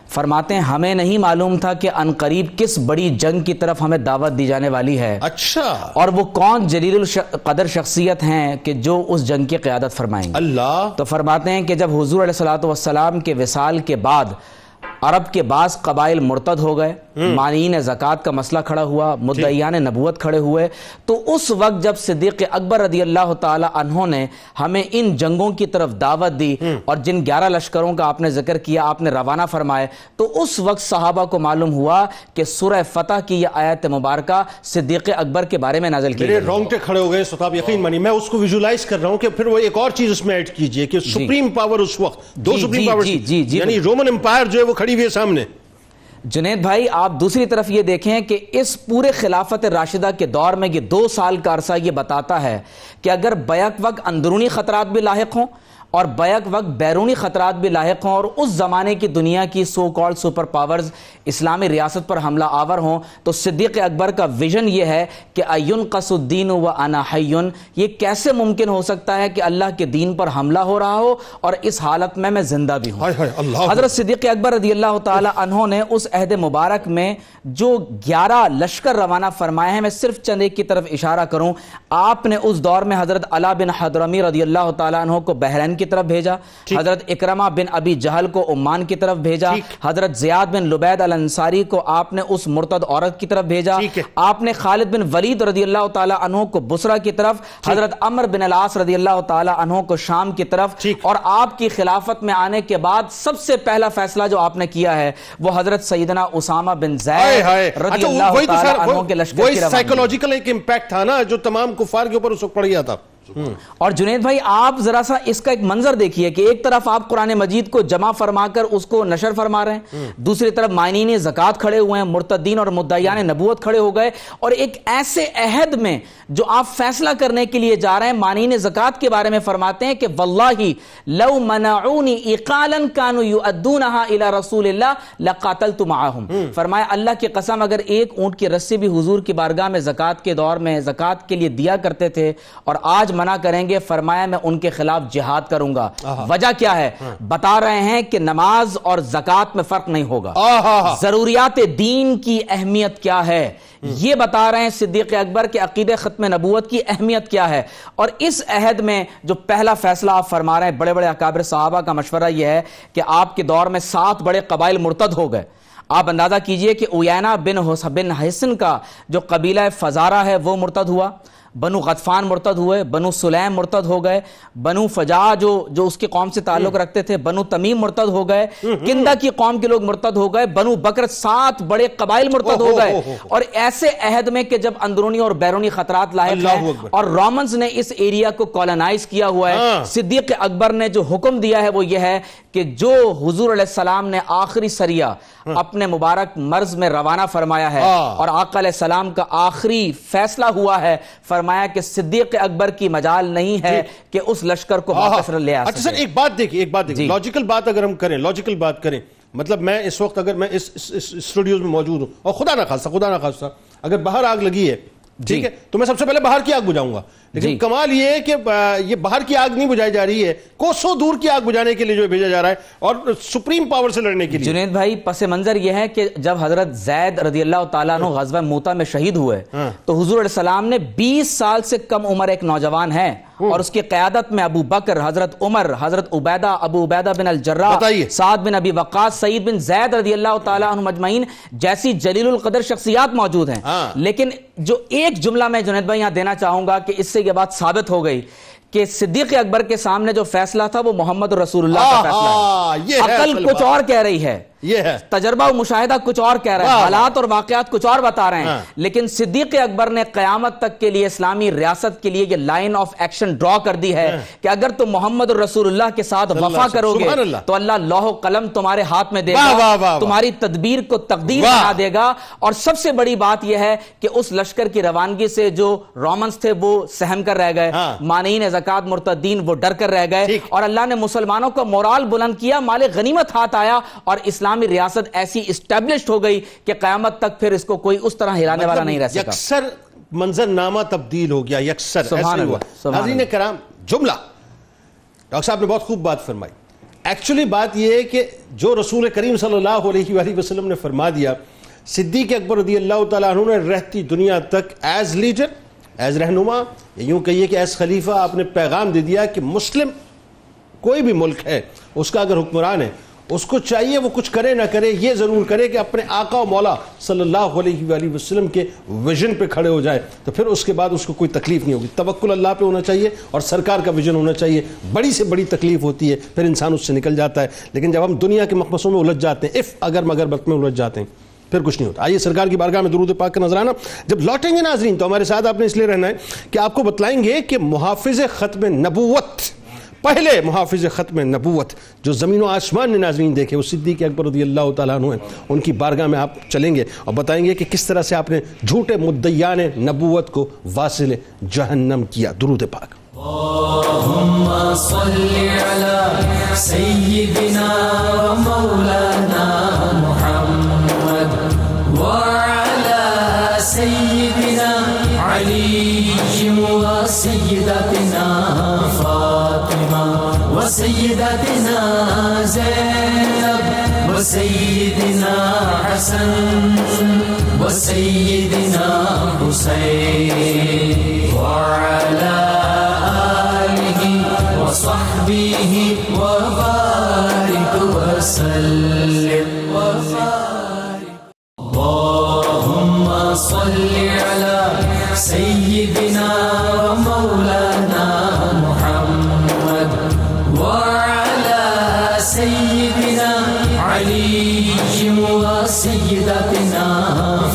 فرماتے ہیں ہمیں نہیں معلوم تھا کہ عنقریب کس بڑی جنگ کی طرف ہمیں دعوت دی جانے والی ہے. اچھا. اور وہ کون جلیل القدر شخصیت ہیں کہ جو اس جنگ کی قیادت فرمائیں گے. اللہ. تو فرماتے ہیں کہ جب حضور علیہ الصلوۃ والسلام کے وصال کے بعد عرب کے بعض قبائل مرتد ہو گئے، مانعین زکوٰۃ کا مسئلہ کھڑا ہوا، مدعیان نبوت کھڑے ہوئے، تو اس وقت جب صدیق اکبر رضی اللہ تعالی عنہ نے ہمیں ان جنگوں کی طرف دعوت دی اور جن 11 لشکروں کا آپ نے ذکر کیا، آپ نے روانہ فرمائے، تو اس وقت صحابہ کو معلوم ہوا کہ سورہ فتح کی یہ آیت مبارکہ صدیق اکبر کے بارے میں نازل کی گئی. میرے رونگٹے کھڑے ہو گئے صاحب، یقین مانی میں اس کو ویژولائز کر رہا ہوں کہ پھر وہ ایک اور چیز اس میں ایڈ کیجئے کہ سپریم پاور اس وقت دو سپریم پاور یعنی رومن امپائر جو ہے وہ کھڑی ہوئی ہے سامنے. جنید بھائی آپ دوسری طرف یہ دیکھیں کہ اس پورے خلافت راشدہ کے دور میں یہ 2 سال کا عرصہ یہ بتاتا ہے کہ اگر بیک وقت اندرونی خطرات بھی لاحق ہوں اور بیک وقت بیرونی خطرات بھی لاحق ہوں اور اس زمانے کی دنیا کی سو کالڈ سپر پاورز اسلامی ریاست پر حملہ آور ہوں، تو صدیق اکبر کا ویژن یہ ہے کہ اَيُنْقَصُ الدِّينُ وَأَنَا حَيٌّ، یہ کیسے ممکن ہو سکتا ہے کہ اللہ کے دین پر حملہ ہو رہا ہو اور اس حالت میں زندہ بھی ہوں. حضرت صدیق اکبر رضی اللہ تعالی عنہ نے اس عہد مبارک میں جو 11 لشکر روانہ فرمائے ہیں، میں صرف چند ایک کی طرف اشارہ کروں. آپ نے اس دور میں حضرت علا بن حضرمی رضی اللہ تعالی عنہ کو بحرین کی طرف بھیجا، حضرت اکرمہ بن ابی جہل کو عمان کی طرف بھیجا، حضرت زیاد بن لبید الانصاری کو آپ نے اس مرتد عورت کی طرف بھیجا، آپ نے خالد بن ولید رضی اللہ تعالی عنہ کو بصرہ کی طرف، حضرت عمر بن العاص رضی اللہ تعالی عنہ کو شام کی طرف، اور آپ کی خلافت میں آنے کے بعد سب سے پہلا فیصلہ جو آپ نے کیا ہے وہ حضرت سیدنا اسامہ بن زید رضی اللہ تعالی عنہ کے لشکر کی روانگی. وہی سائیکولوجیکل ایک امپیکٹ تھا نا جو تمام کفار کے اوپر اس وقت پڑ گیا تھا. اور جنید بھائی آپ ذرا سا اس کا ایک منظر دیکھیے کہ ایک طرف آپ قرآن مجید کو جمع فرما کر اس کو نشر فرما رہے ہیں، دوسری طرف مانعین زکوٰۃ کھڑے ہوئے ہیں، مرتدین اور مدعیان نبوت کھڑے ہو گئے، اور ایک ایسے عہد میں جو آپ فیصلہ کرنے کے لیے جا رہے ہیں مانعین زکوٰۃ کے بارے میں فرماتے ہیں کہ واللہ لو منعونی اقالا کانوا یؤدونها الی رسول اللہ لقاتلت معهم. فرمایا اللہ کی قسم اگر ایک اونٹ کی رسی بھی حضور کی بارگاہ میں زکوٰۃ کے دور میں زکوٰۃ کے لیے دیا کرتے تھے اور آج منع کریں گے، فرمایا میں ان کے خلاف جہاد کروں گا. وجہ کیا ہے؟ بتا رہے ہیں کہ نماز اور زکوٰۃ میں فرق نہیں ہوگا. ضروریات دین کی اہمیت کیا ہے یہ بتا رہے ہیں صدیق اکبر کے عقیدہ ختم نبوت کی اہمیت کیا ہے. اور اس عہد میں جو پہلا فیصلہ آپ فرما رہے ہیں، بڑے بڑے اکابر صحابہ کا مشورہ یہ ہے کہ آپ کے دور میں 7 بڑے قبائل مرتد ہو گئے. آپ اندازہ کیجئے کہ عیینہ بن حسن کا جو قبیلہ فزارہ ہے وہ مرتد ہوا، بنو غطفان مرتد ہوئے، بنو سلیم مرتد ہو گئے، بنو فجاع جو اس کی قوم سے تعلق رکھتے تھے بنو تمیم مرتد ہو گئے، کندہ کی قوم کے لوگ مرتد ہو گئے، بنو بکر 7 بڑے قبائل مرتد ہو گئے. اور ایسے عہد میں کہ جب اندرونی اور بیرونی خطرات لاحق ہیں اور رومنز نے اس ایریا کو کولونائز کیا ہوا ہے، صدیق اکبر نے جو حکم دیا ہے وہ یہ ہے کہ جو حضور علیہ السلام نے آخری سریہ اپنے مبارک مرز میں روانہ فرمایا ہے اور آقا علیہ السلام کا آخری فیصلہ ہوا ہے، فرمایا کہ صدیق اکبر کی مجال نہیں ہے کہ اس لشکر کو واپس لے آ سکے. اچھا سر ایک بات دیکھیں لاجیکل بات اگر ہم کریں مطلب میں اس وقت اگر میں اس اسٹوڈیوز میں موجود ہوں اور خدا نہ خواستہ اگر باہر آگ لگی ہے ٹھیک ہے تو میں سب سے پہلے باہر کی آگ بجھاؤں گا، لیکن کمال یہ ہے کہ یہ باہر کی آگ نہیں بجھائی جا رہی ہے، کوسوں دور کی آگ بجھانے کے لیے جو بھیجا جا رہا ہے اور سپریم پاور سے لڑنے کے لیے. جنید بھائی پس منظر یہ ہے کہ جب حضرت زید رضی اللہ تعالیٰ عنہ غزوہ موتہ میں شہید ہوئے تو حضور علیہ السلام نے 20 سال سے کم عمر ایک نوجوان ہے اور اس کی قیادت میں ابو بکر، حضرت عمر، حضرت عبیدہ، ابو عبیدہ بن الجراح، سعد بن ابی وقاص، سعید بن زید رضی اللہ تعالیٰ عنہ مجمعین جیسی جلیل القدر شخصیات موجود ہیں. لیکن جو ایک جملہ میں جنید بھائی یہاں دینا چاہوں گا کہ اس سے یہ بات ثابت ہو گئی کہ صدیق اکبر کے سامنے جو فیصلہ تھا وہ محمد رسول اللہ کا فیصلہ ہے. عقل کچھ اور کہہ رہی ہے, یہ ہے تجربہ و مشاہدہ کچھ اور کہہ رہا ہے, حالات اور واقعات کچھ اور بتا رہے ہیں. لیکن صدیق اکبر نے قیامت تک کے لیے اسلامی ریاست کے لیے یہ لائن آف ایکشن ڈرا کر دی ہے کہ اگر تم محمد رسول اللہ کے ساتھ وفا کرو گے تو اللہ لوح و قلم تمہارے ہاتھ میں دے گا, تمہاری تدبیر کو تقدیر بنا دے گا. اور سب سے بڑی بات یہ ہے کہ اس لشکر کی روانگی سے جو رومنز تھے وہ سہم کر رہ گئے, مانعین زکات مرتدین وہ ڈر کر رہ گئے, اور اللہ نے مسلمانوں کا مورال بلند کیا, مال غنیمت ہاتھ آیا, اور اسلامی ریاست ایسی اسٹیبلشڈ ہو گئی کہ قیامت تک پھر اس کو کوئی اس طرح ہلانے والا نہیں رہ سکا. یکسر منظر نامہ تبدیل ہو گیا, یکسر ایسے ہوا. ناظرین کرام, جملہ ڈاکٹر صاحب نے بہت خوب بات فرمائی. ایکچولی بات یہ ہے کہ جو رسول کریم صلی اللہ علیہ وآلہ وسلم نے فرما دیا, صدیق اکبر رضی اللہ تعالیٰ عنہ نے رہتی دنیا تک ایز لیڈر, ایز رہنما, یوں کہیے کہ ایز خلیفہ آپ نے پیغام دے دیا کہ مسلم کوئی بھی ملک ہے اس کا اگر حکمران ہے اس کو چاہیے وہ کچھ کرے نہ کرے, یہ ضرور کرے کہ اپنے آقا و مولا صلی اللہ علیہ وآلہ وسلم کے ویژن پہ کھڑے ہو جائے, تو پھر اس کے بعد اس کو کوئی تکلیف نہیں ہوگی. توکل اللہ پہ ہونا چاہیے اور سرکار کا ویژن ہونا چاہیے. بڑی سے بڑی تکلیف ہوتی ہے, پھر انسان اس سے نکل جاتا ہے. لیکن جب ہم دنیا کے مخمصوں میں الجھ جاتے ہیں, اگر مگر بت میں الجھ جاتے ہیں, پھر کچھ نہیں ہوتا. آئیے سرکار کی بارگاہ میں درود پاک کا نذرانہ. جب لوٹیں گے ناظرین تو ہمارے ساتھ آپ نے اس لیے رہنا ہے کہ آپ کو بتلائیں گے کہ محافظ ختم نبوت, پہلے محافظ ختم نبوت جو زمین و آسمان نے ناظرین دیکھے, وہ صدیق اکبر رضی اللہ تعالیٰ عنہ ہیں. ان کی بارگاہ میں آپ چلیں گے اور بتائیں گے کہ کس طرح سے آپ نے جھوٹے مدعیان نبوت کو واصل جہنم کیا. درود پاک. اللهم صل على سيدنا ومولانا محمد وعلى سيدنا علي وسيدتنا فاطمة وسيدتنا زينب وسيدنا حسن وسيدنا حسين وعلى وصحبه وبارك وسلم وبارك. اللهم صل على سيدنا ومولانا محمد وعلى سيدنا علي وسيدتنا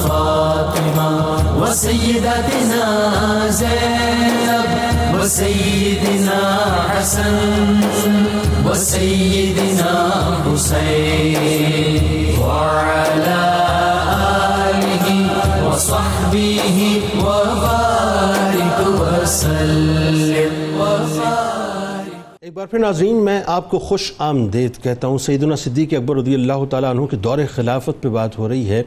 فاطمة وسيدتنا زينب وسيدنا حسن وسيدنا حسين وعلى آله وصحبه وبارك وسلم وبارك. ایک بار پھر ناظرین میں آپ کو خوش آمدید کہتا ہوں. سیدنا صدیق اکبر رضی اللہ تعالیٰ عنہ کے دور خلافت پہ بات ہو رہی ہے.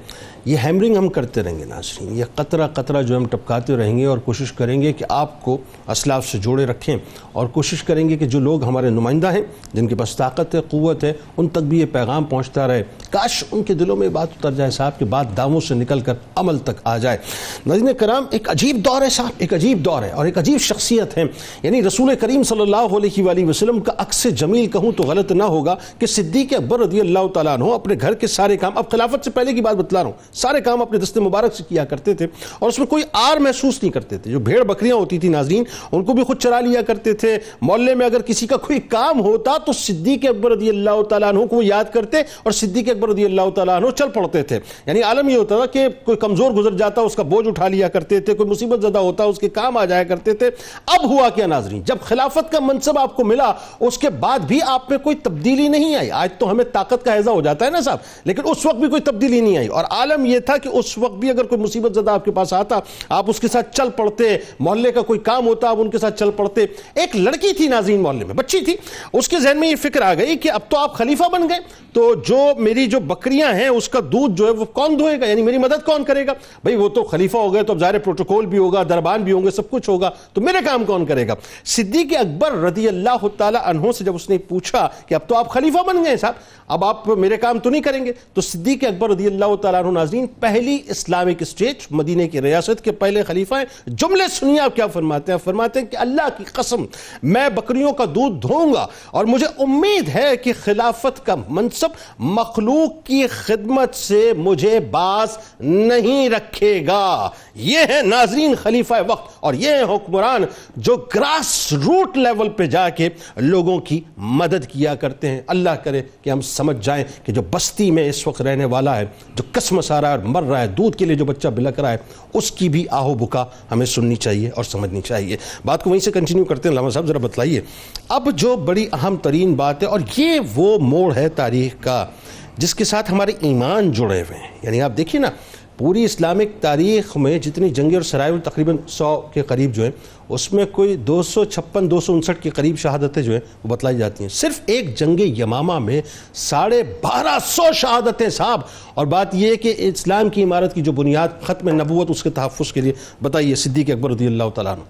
یہ ہیمرنگ ہم کرتے رہیں گے ناظرین, یہ قطرہ قطرہ جو ہم ٹپکاتے رہیں گے, اور کوشش کریں گے کہ آپ کو اسلاف سے جوڑے رکھیں, اور کوشش کریں گے کہ جو لوگ ہمارے نمائندہ ہیں جن کے پاس طاقت ہے, قوت ہے, ان تک بھی یہ پیغام پہنچتا رہے. کاش ان کے دلوں میں بات اتر جائے صاحب کہ بات داموں سے نکل کر عمل تک آ جائے. ناظرین کرام, ایک عجیب دور ہے صاحب, ایک عجیب دور ہے اور ایک عجیب شخصیت ہے. یعنی رسول کریم صلی اللہ علیہ وآلہ وسلم کا عکس جمیل کہوں تو غلط نہ ہوگا کہ صدیق اکبر رضی اللہ تعالیٰ عنہ اپنے گھر کے سارے کام, اب خلافت سے پہلے کی بات بتلا رہا ہوں, سارے کام اپنے دست مبارک سے کیا کرتے تھے, اور اس میں کوئی آر محسوس نہیں کرتے تھے. جو بھیڑ بکریاں ہوتی تھی ناظرین, ان کو بھی خود چرا لیا کرتے تھے. محلے میں اگر کسی کا کوئی کام ہوتا تو صدیق اکبر رضی اللہ تعالیٰ عنہ کو یاد کرتے, اور صدیق اکبر رضی اللہ تعالیٰ عنہ چل پڑتے تھے. یعنی عالم یہ ہوتا تھا کہ کوئی کمزور گزر جاتا, اس کا بوجھ اٹھا لیا کرتے تھے, کوئی مصیبت زدہ ہوتا, اس کے کام آ جایا کرتے تھے. اب ہوا کیا ناظرین, جب خلافت کا منصب آپ کو ملا اس کے بعد بھی آپ میں کوئی تبدیلی نہیں آئی. آج تو ہمیں طاقت کا ہیضہ ہو جاتا ہے نا صاحب, لیکن اس وقت بھی کوئی تبدیلی نہیں آئی. اور عالم یہ تھا کہ اس وقت بھی اگر کوئی مصیبت زدہ آپ کے پاس آتا, آپ اس کے ساتھ چل پڑتے. محلے کا کوئی کام ہوتا, آپ ان کے ساتھ چل پڑتے. ایک لڑکی تھی ناظرین محلے میں, بچی تھی, اس کے ذہن میں یہ فکر آ گئی کہ اب تو آپ خلیفہ بن گئے, تو جو میری جو بکریاں ہیں اس کا دودھ جو ہے وہ کون دھوئے گا, یعنی میری مدد کون کرے گا؟ بھئی وہ تو خلیفہ ہو گئے تو اب ظاہر پروٹوکول بھی ہوگا, دربان بھی ہوں گے, سب کچھ ہوگا, تو میرے کام کون کرے گا؟ صدیق اکبر رضی اللہ اللہ تعالیٰ عنہ سے جب اس نے پوچھا کہ اب تو آپ خلیفہ بن گئے صاحب، اب آپ میرے کام تو نہیں کریں گے، تو صدیق اکبر رضی اللہ تعالیٰ عنہ ناظرین پہلی اسلامک اسٹیٹ مدینہ کی ریاست کے پہلے خلیفہ ہیں. جملے سنیے آپ کیا فرماتے ہیں. فرماتے ہیں کہ اللہ کی قسم میں بکریوں کا دودھ دھوؤں گا اور مجھے امید ہے کہ خلافت کا منصب مخلوق کی خدمت سے مجھے باز نہیں رکھے گا. یہ ہے ناظرین خلیفہ وقت، اور یہ ہے حکمران جو گراس روٹ لیول پہ جا کے لوگوں کی مدد کیا کرتے ہیں. اللہ کرے کہ ہم سمجھ جائیں کہ جو بستی میں اس وقت رہنے والا ہے، جو کسمس آ رہا ہے اور مر رہا ہے، دودھ کے لیے جو بچہ بلک رہا ہے، اس کی بھی آہو بکا ہمیں سننی چاہیے اور سمجھنی چاہیے. بات کو وہیں سے کنٹینیو کرتے ہیں. علامہ صاحب ذرا بتلائیے اب جو بڑی اہم ترین بات ہے، اور یہ وہ موڑ ہے تاریخ کا جس کے ساتھ ہمارے ایمان جڑے ہوئے ہیں. یعنی آپ دیکھیے نا، پوری اسلامک تاریخ میں جتنی جنگیں اور سرائے تقریباً 100 کے قریب جو ہیں، اس میں کوئی 256 259 کے قریب شہادتیں جو ہیں وہ بتلائی جاتی ہیں. صرف ایک جنگ یمامہ میں 1250 شہادتیں صاحب. اور بات یہ کہ اسلام کی عمارت کی جو بنیاد ختم نبوت، اس کے تحفظ کے لیے بتائیے صدیق اکبر رضی اللہ تعالیٰ عنہ.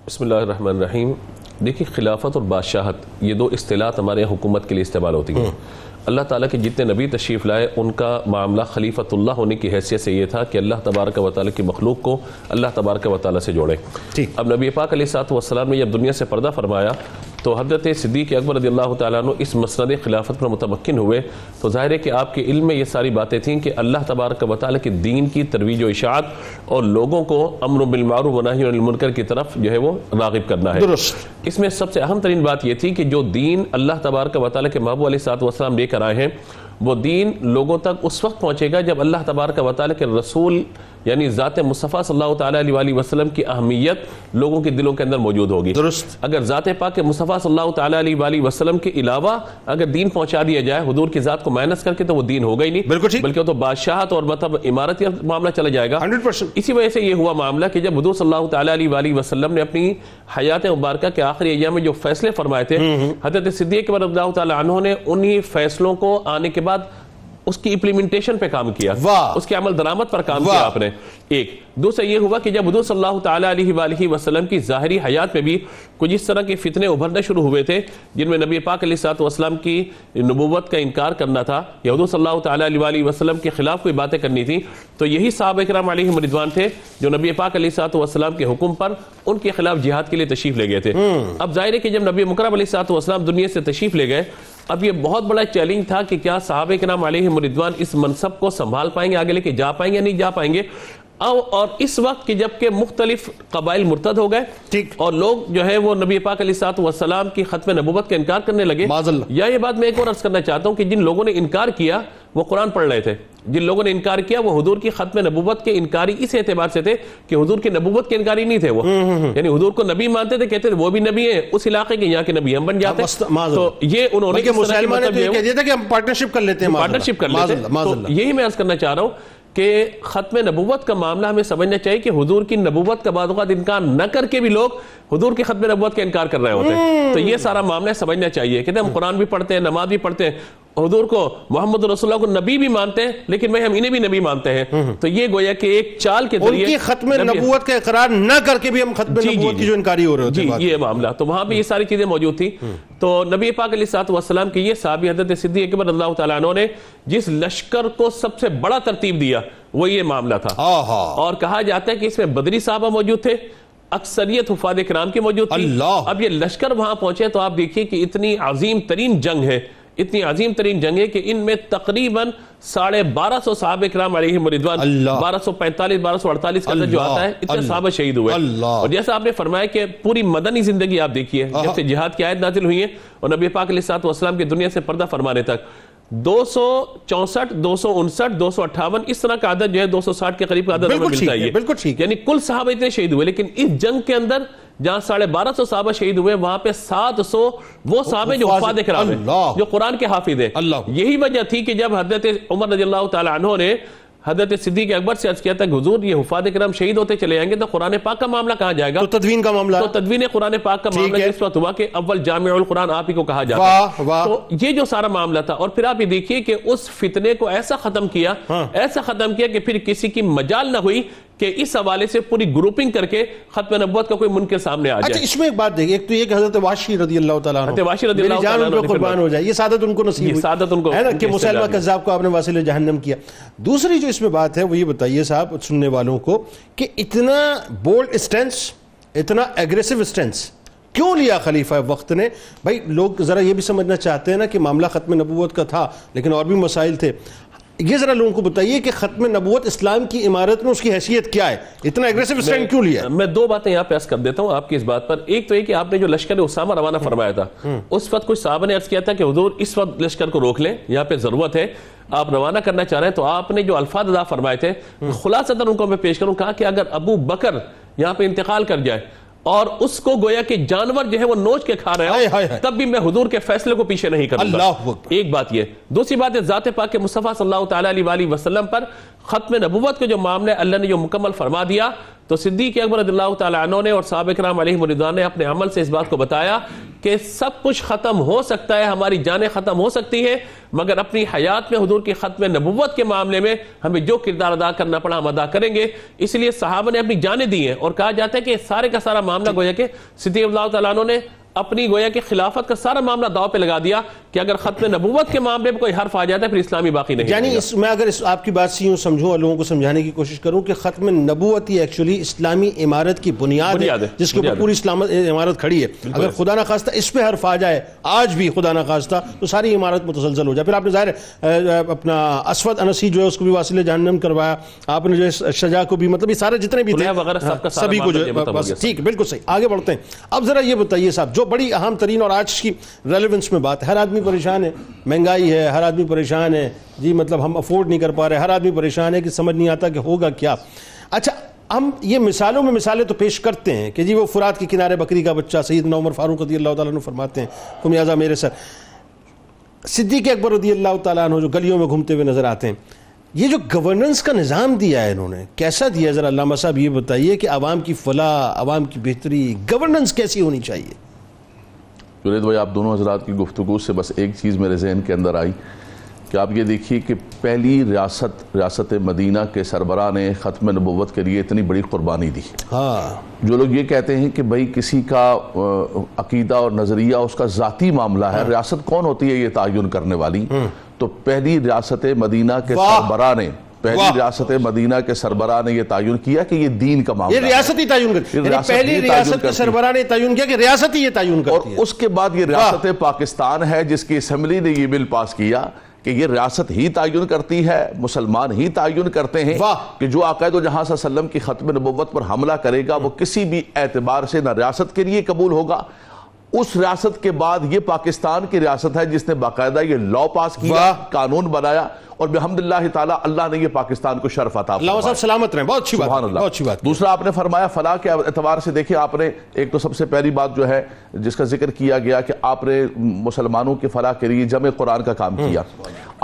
بسم اللہ الرحمن الرحیم. دیکھیے خلافت اور بادشاہت یہ دو اصطلاحات ہمارے حکومت کے لیے استعمال ہوتی ہیں. اللہ تعالیٰ کے جتنے نبی تشریف لائے ان کا معاملہ خلیفۃ اللہ ہونے کی حیثیت سے یہ تھا کہ اللہ تبارک و تعالیٰ کی مخلوق کو اللہ تبارک و تعالیٰ سے جوڑے. اب نبی پاک علیہ الصلوۃ والسلام نے جب دنیا سے پردہ فرمایا تو حضرت صدیق اکبر رضی اللہ تعالیٰ عنہ اس مسند خلافت پر متمکن ہوئے. تو ظاہر ہے کہ آپ کے علم میں یہ ساری باتیں تھیں کہ اللہ تبارک و تعالیٰ کے دین کی ترویج و اشاعت اور لوگوں کو امر بالمعروف و نہی عن المنکر کی طرف جو ہے وہ راغب کرنا ہے. درست. اس میں سب سے اہم ترین بات یہ تھی کہ جو دین اللہ تبارک و تعالیٰ کے محبوب علیہ الصلوۃ والسلام لے کر آئے ہیں، وہ دین لوگوں تک اس وقت پہنچے گا جب اللہ تبارک و تعالیٰ کے رسول یعنی ذات مصطفیٰ صلی اللہ تعالیٰ علیہ وسلم کی اہمیت لوگوں کے دلوں کے اندر موجود ہوگی. درست. اگر ذات پاک مصطفیٰ صلی اللہ تعالیٰ علیہ وسلم کے علاوہ اگر دین پہنچا دیا جائے حضور کی ذات کو مائنس کر کے، تو وہ دین ہوگا ہی نہیں، بلکہ وہ تو بادشاہت اور مطلب عمارت کا معاملہ چلا جائے گا 100%. اسی وجہ سے یہ ہوا معاملہ کہ جب حضور صلی اللہ تعالیٰ علیہ وسلم نے اپنی حیات مبارکہ کے آخری ایام میں جو فیصلے فرمائے تھے، حضرت صدیق رضی اللہ تعالیٰ عنہ نے انہی فیصلوں کو آنے کے بعد اس کی امپلیمنٹیشن پہ کام کیا، اس کے عمل درآمد پر کام کیا آپ نے. ایک دوسرا یہ ہوا کہ جب حضور صلی اللہ تعالیٰ علیہ وسلم کی ظاہری حیات میں بھی کچھ اس طرح کے فتنے ابھرنے شروع ہوئے تھے جن میں نبی پاک علیہ الصلوۃ والسلام کی نبوت کا انکار کرنا تھا یا حضور صلی اللہ تعالیٰ علیہ وسلم کے خلاف کوئی باتیں کرنی تھی، تو یہی صحابہ کرام علیہم رضوان تھے جو نبی پاک علیہ الصلوۃ والسلام کے حکم پر ان کے خلاف جہاد کے لیے تشریف لے گئے تھے. اب ظاہر ہے کہ جب نبی مکرم علیہ الصلوۃ والسلام دنیا سے تشریف لے گئے، اب یہ بہت بڑا چیلنج تھا کہ کیا صحابہ کرام علیہم رضوان اس منصب کو سنبھال پائیں گے، آگے لے کے جا پائیں گے یا نہیں جا پائیں گے. اور اس وقت کہ جبکہ مختلف قبائل مرتد ہو گئے اور لوگ جو ہے وہ نبی پاک علیہ الصلوۃ والسلام کی ختم نبوت کا انکار کرنے لگے. یا یہ بات میں ایک اور عرض کرنا چاہتا ہوں کہ جن لوگوں نے انکار کیا وہ قرآن پڑھ رہے تھے، جن لوگوں نے انکار کیا وہ حضور کی ختم نبوت کے انکاری اس اعتبار سے تھے کہ حضور کی نبوت کے انکاری نہیں تھے، وہ یعنی حضور کو نبی مانتے تھے، کہتے تھے وہ بھی نبی ہیں، اس علاقے کے یہاں کے نبی ہم بن جاتے. تو یہ انہوں نے پارٹنرشپ کر لیتے ہیں. تو یہی میں عرض کرنا چاہ رہا ہوں کہ ختم نبوت کا معاملہ ہمیں سمجھنا چاہیے کہ حضور کی نبوت کا بعض اوقات انکار نہ کر کے بھی لوگ حضور کی ختم نبوت کا انکار کر رہے ہوتے ہیں. تو یہ سارا معاملہ سمجھنا چاہیے کہ ہم قرآن بھی پڑھتے ہیں، نماز بھی پڑھتے ہیں، حضور کو محمد رسول اللہ کو نبی بھی مانتے ہیں، لیکن میں ہم انہیں بھی نبی مانتے ہیں. تو یہ گویا کہ ایک چال کے ذریعے ان کی ختم نبوت کا اقرار نہ کر کے بھی ہم ختم نبوت کی جو انکاری ہو رہے ہوتے ہیں. یہ معاملہ تو وہاں بھی یہ ساری چیزیں موجود تھی. تو نبی پاک علیہ الصلوۃ والسلام کے یہ صحابی حضرت صدیق اکبر رضی اللہ تعالیٰ عنہ نے جس لشکر کو سب سے بڑا ترتیب دیا وہ یہ معاملہ تھا. اور کہا جاتا ہے کہ اس میں بدری صحابہ موجود تھے، اکثریت حفاظ کرام کی موجود تھی. اب یہ لشکر وہاں پہنچے تو آپ دیکھیے کہ اتنی عظیم ترین جنگ ہے، اتنی عظیم ترین جنگ ہے کہ ان میں تقریباً 1250 صحابہ کرام علیہم رضوان 1245 1248 کا جو آتا ہے اتنے صحابہ شہید ہوئے. اور جیسا آپ نے فرمایا کہ پوری مدنی زندگی آپ دیکھیے جب سے جہاد کی آیت نازل ہوئی ہے اور نبی پاک علیہ الصلوۃ والسلام کی دنیا سے پردہ فرمانے تک 264 259 258 اس طرح کا عدد جو ہے 260 کے قریب کا عدد ہمیں ملتا ہے. یعنی کل صحابہ اتنے شہید ہوئے، لیکن اس جنگ کے اندر جہاں 1250 صحابہ شہید ہوئے وہاں پہ 700 وہ صحابہ جو حفاظ کرام ہیں، جو قرآن کے حافظ ہیں. یہی وجہ تھی کہ جب حضرت عمر رضی اللہ تعالی عنہ نے حضرت صدیق اکبر سے عرض کیا تھا کہ حضور یہ حفاظ کرام شہید ہوتے چلے جائیں گے تو قرآن پاک کا معاملہ کہاں جائے گا؟ تو تدوین کا معاملہ، تو تدوین قرآن پاک کا معاملہ اس وقت ہوا کہ اول جامع القرآن آپ ہی کو کہا جاتا ہے. تو یہ جو سارا معاملہ تھا، اور پھر آپ یہ دیکھیے کہ اس فتنے کو ایسا ختم کیا کہ پھر کسی کی مجال نہ ہوئی کہ اس حوالے سے پوری گروپنگ کر کے ختم نبوت کا کوئی منکر سامنے آ جائے. اچھا اس میں ایک بات دیکھیں، ایک تو یہ کہ حضرت واشی رضی اللہ تعالیٰ عنہ، حضرت واشی رضی اللہ تعالیٰ عنہ میری جان ان پہ قربان ہو جائے، یہ سعادت ان کو نصیب ہوئی، سعادت ان کو ہے نا کہ مسلمہ کذاب کو آپ نے واصل جہنم کیا. دوسری جو اس میں بات ہے وہ یہ بتائیے صاحب سننے والوں کو کہ اتنا بولڈ اسٹینس، اتنا ایگریسو اسٹینس کیوں لیا خلیفہ وقت نے؟ بھائی لوگ ذرا یہ بھی سمجھنا چاہتے ہیں نا کہ معاملہ ختم نبوت کا تھا لیکن اور بھی مسائل تھے. یہ ذرا لوگوں کو بتائیے کہ ختم نبوت اسلام کی عمارت میں اس کی حیثیت کیا ہے، اتنا ایگریسو اسٹینڈ کیوں لیا ہے؟ میں دو باتیں یہاں پہ عرض کر دیتا ہوں آپ کی اس بات پر. ایک تو یہ کہ آپ نے جو لشکر اسامہ روانہ فرمایا تھا، اس وقت کچھ صحابہ نے عرض کیا تھا کہ حضور اس وقت لشکر کو روک لیں، یہاں پہ ضرورت ہے، آپ روانہ کرنا چاہ رہے ہیں. تو آپ نے جو الفاظ ادا فرمائے تھے خلاصتاً ان کو میں پیش کروں، کہا کہ اگر ابو بکر یہاں پہ انتقال کر جائے اور اس کو گویا کہ جانور جو ہے وہ نوچ کے کھا رہے ہوں، تب بھی میں حضور کے فیصلے کو پیچھے نہیں کروں گا. ایک بات یہ. دوسری بات ہے ذات پاک کے مصطفیٰ صلی اللہ تعالیٰ علیہ وسلم پر ختم نبوت کے جو معاملے اللہ نے جو مکمل فرما دیا، تو صدیق اکبر رضی اللہ تعالیٰ عنہ نے اور صحابہ کرام علیہم رضوان نے اپنے عمل سے اس بات کو بتایا کہ سب کچھ ختم ہو سکتا ہے، ہماری جانیں ختم ہو سکتی ہیں، مگر اپنی حیات میں حضور کی ختم نبوت کے معاملے میں ہمیں جو کردار ادا کرنا پڑا ہم ادا کریں گے. اس لیے صحابہ نے اپنی جانیں دی ہیں، اور کہا جاتا ہے کہ سارے کا سارا معاملہ گویا کہ صدیق اللہ تعالیٰ عنہ نے اپنی گویا کہ خلافت کا سارا معاملہ داؤ پہ لگا دیا کہ اگر ختم نبوت کے معاملے میں کوئی حرف آ جاتا ہے پھر اسلامی باقی نہیں. یعنی میں اگر آپ کی بات سے یوں سمجھوں اور لوگوں کو سمجھانے کی کوشش کروں کہ ختم نبوت ہی ایکچولی اسلامی عمارت کی بنیاد ہے جس کے اوپر پوری اسلام عمارت کھڑی ہے. اگر خدا نخواستہ اس پہ حرف آ جائے آج بھی خدا نخواستہ تو ساری عمارت متزلزل ہو جائے. پھر آپ نے ظاہر ہے اپنا اسود انسی جو ہے اس کو بھی واصل جہنم کروایا، آپ نے جو ہے شجاع کو بھی، مطلب یہ سارے جتنے بھی تھے سبھی کو جو ہے ٹھیک بالکل صحیح. آگے بڑھتے ہیں. اب ذرا یہ بتائیے صاحب جو بڑی اہم ترین اور آج کی ریلیونس میں بات ہے، ہر آدمی پریشان ہے، مہنگائی ہے، ہر آدمی پریشان ہے جی، مطلب ہم افورڈ نہیں کر پا رہے، ہر آدمی پریشان ہے کہ سمجھ نہیں آتا کہ ہوگا کیا. اچھا ہم یہ مثالوں میں مثالیں تو پیش کرتے ہیں کہ جی وہ فرات کے کنارے بکری کا بچہ سیدنا عمر فاروق رضی اللہ تعالیٰ عنہ فرماتے ہیں خمیازہ میرے سر. صدیق اکبر رضی اللہ تعالیٰ عنہ جو گلیوں میں گھومتے ہوئے نظر آتے ہیں، یہ جو گورننس کا نظام دیا ہے انہوں نے کیسا دیا؟ ذرا علامہ صاحب یہ بتائیے کہ عوام کی فلاح، عوام کی بہتری، گورننس کیسی ہونی چاہیے؟ جنید بھائی آپ دونوں حضرات کی گفتگو سے بس ایک چیز میرے ذہن کے اندر آئی کہ آپ یہ دیکھیے کہ پہلی ریاست مدینہ کے سربراہ نے ختم نبوت کے لیے اتنی بڑی قربانی دی. جو لوگ یہ کہتے ہیں کہ بھائی کسی کا عقیدہ اور نظریہ اس کا ذاتی معاملہ ہے، ریاست کون ہوتی ہے یہ تعین کرنے والی؟ تو پہلی ریاست مدینہ کے سربراہ نے یہ تعین کیا کہ یہ دین کا معاملہ ہے. یہ ریاست ہی تعین کرتی ہے، پہلی ریاست کے سربراہ نے تعین کیا کہ ریاست ہی یہ تعین کرتی ہے. اور اس کے بعد یہ ریاست پاکستان ہے جس کی اسمبلی نے یہ بل پاس کیا کہ یہ ریاست ہی تعین کرتی ہے، مسلمان ہی تعین کرتے ہیں کہ جو آقا دو جہاں صلی اللہ علیہ وسلم کی ختم نبوت پر حملہ کرے گا وہ کسی بھی اعتبار سے نہ ریاست کے لیے قبول ہوگا. اس ریاست کے بعد یہ پاکستان کی ریاست ہے جس نے باقاعدہ یہ لاء پاس کیا، قانون بنایا، اور بحمدللہ تعالی اللہ نے یہ پاکستان کو شرف عطا فرمایا. اللہ صاحب سلامت رہیں، بہت اچھی بات، بہت اچھی بات. دوسرا آپ نے فرمایا فلاح کے اعتبار سے دیکھیں، آپ نے ایک تو سب سے پہلی بات جو ہے جس کا ذکر کیا گیا کہ آپ نے مسلمانوں کی فلاح کے لیے جمع قرآن کا کام کیا.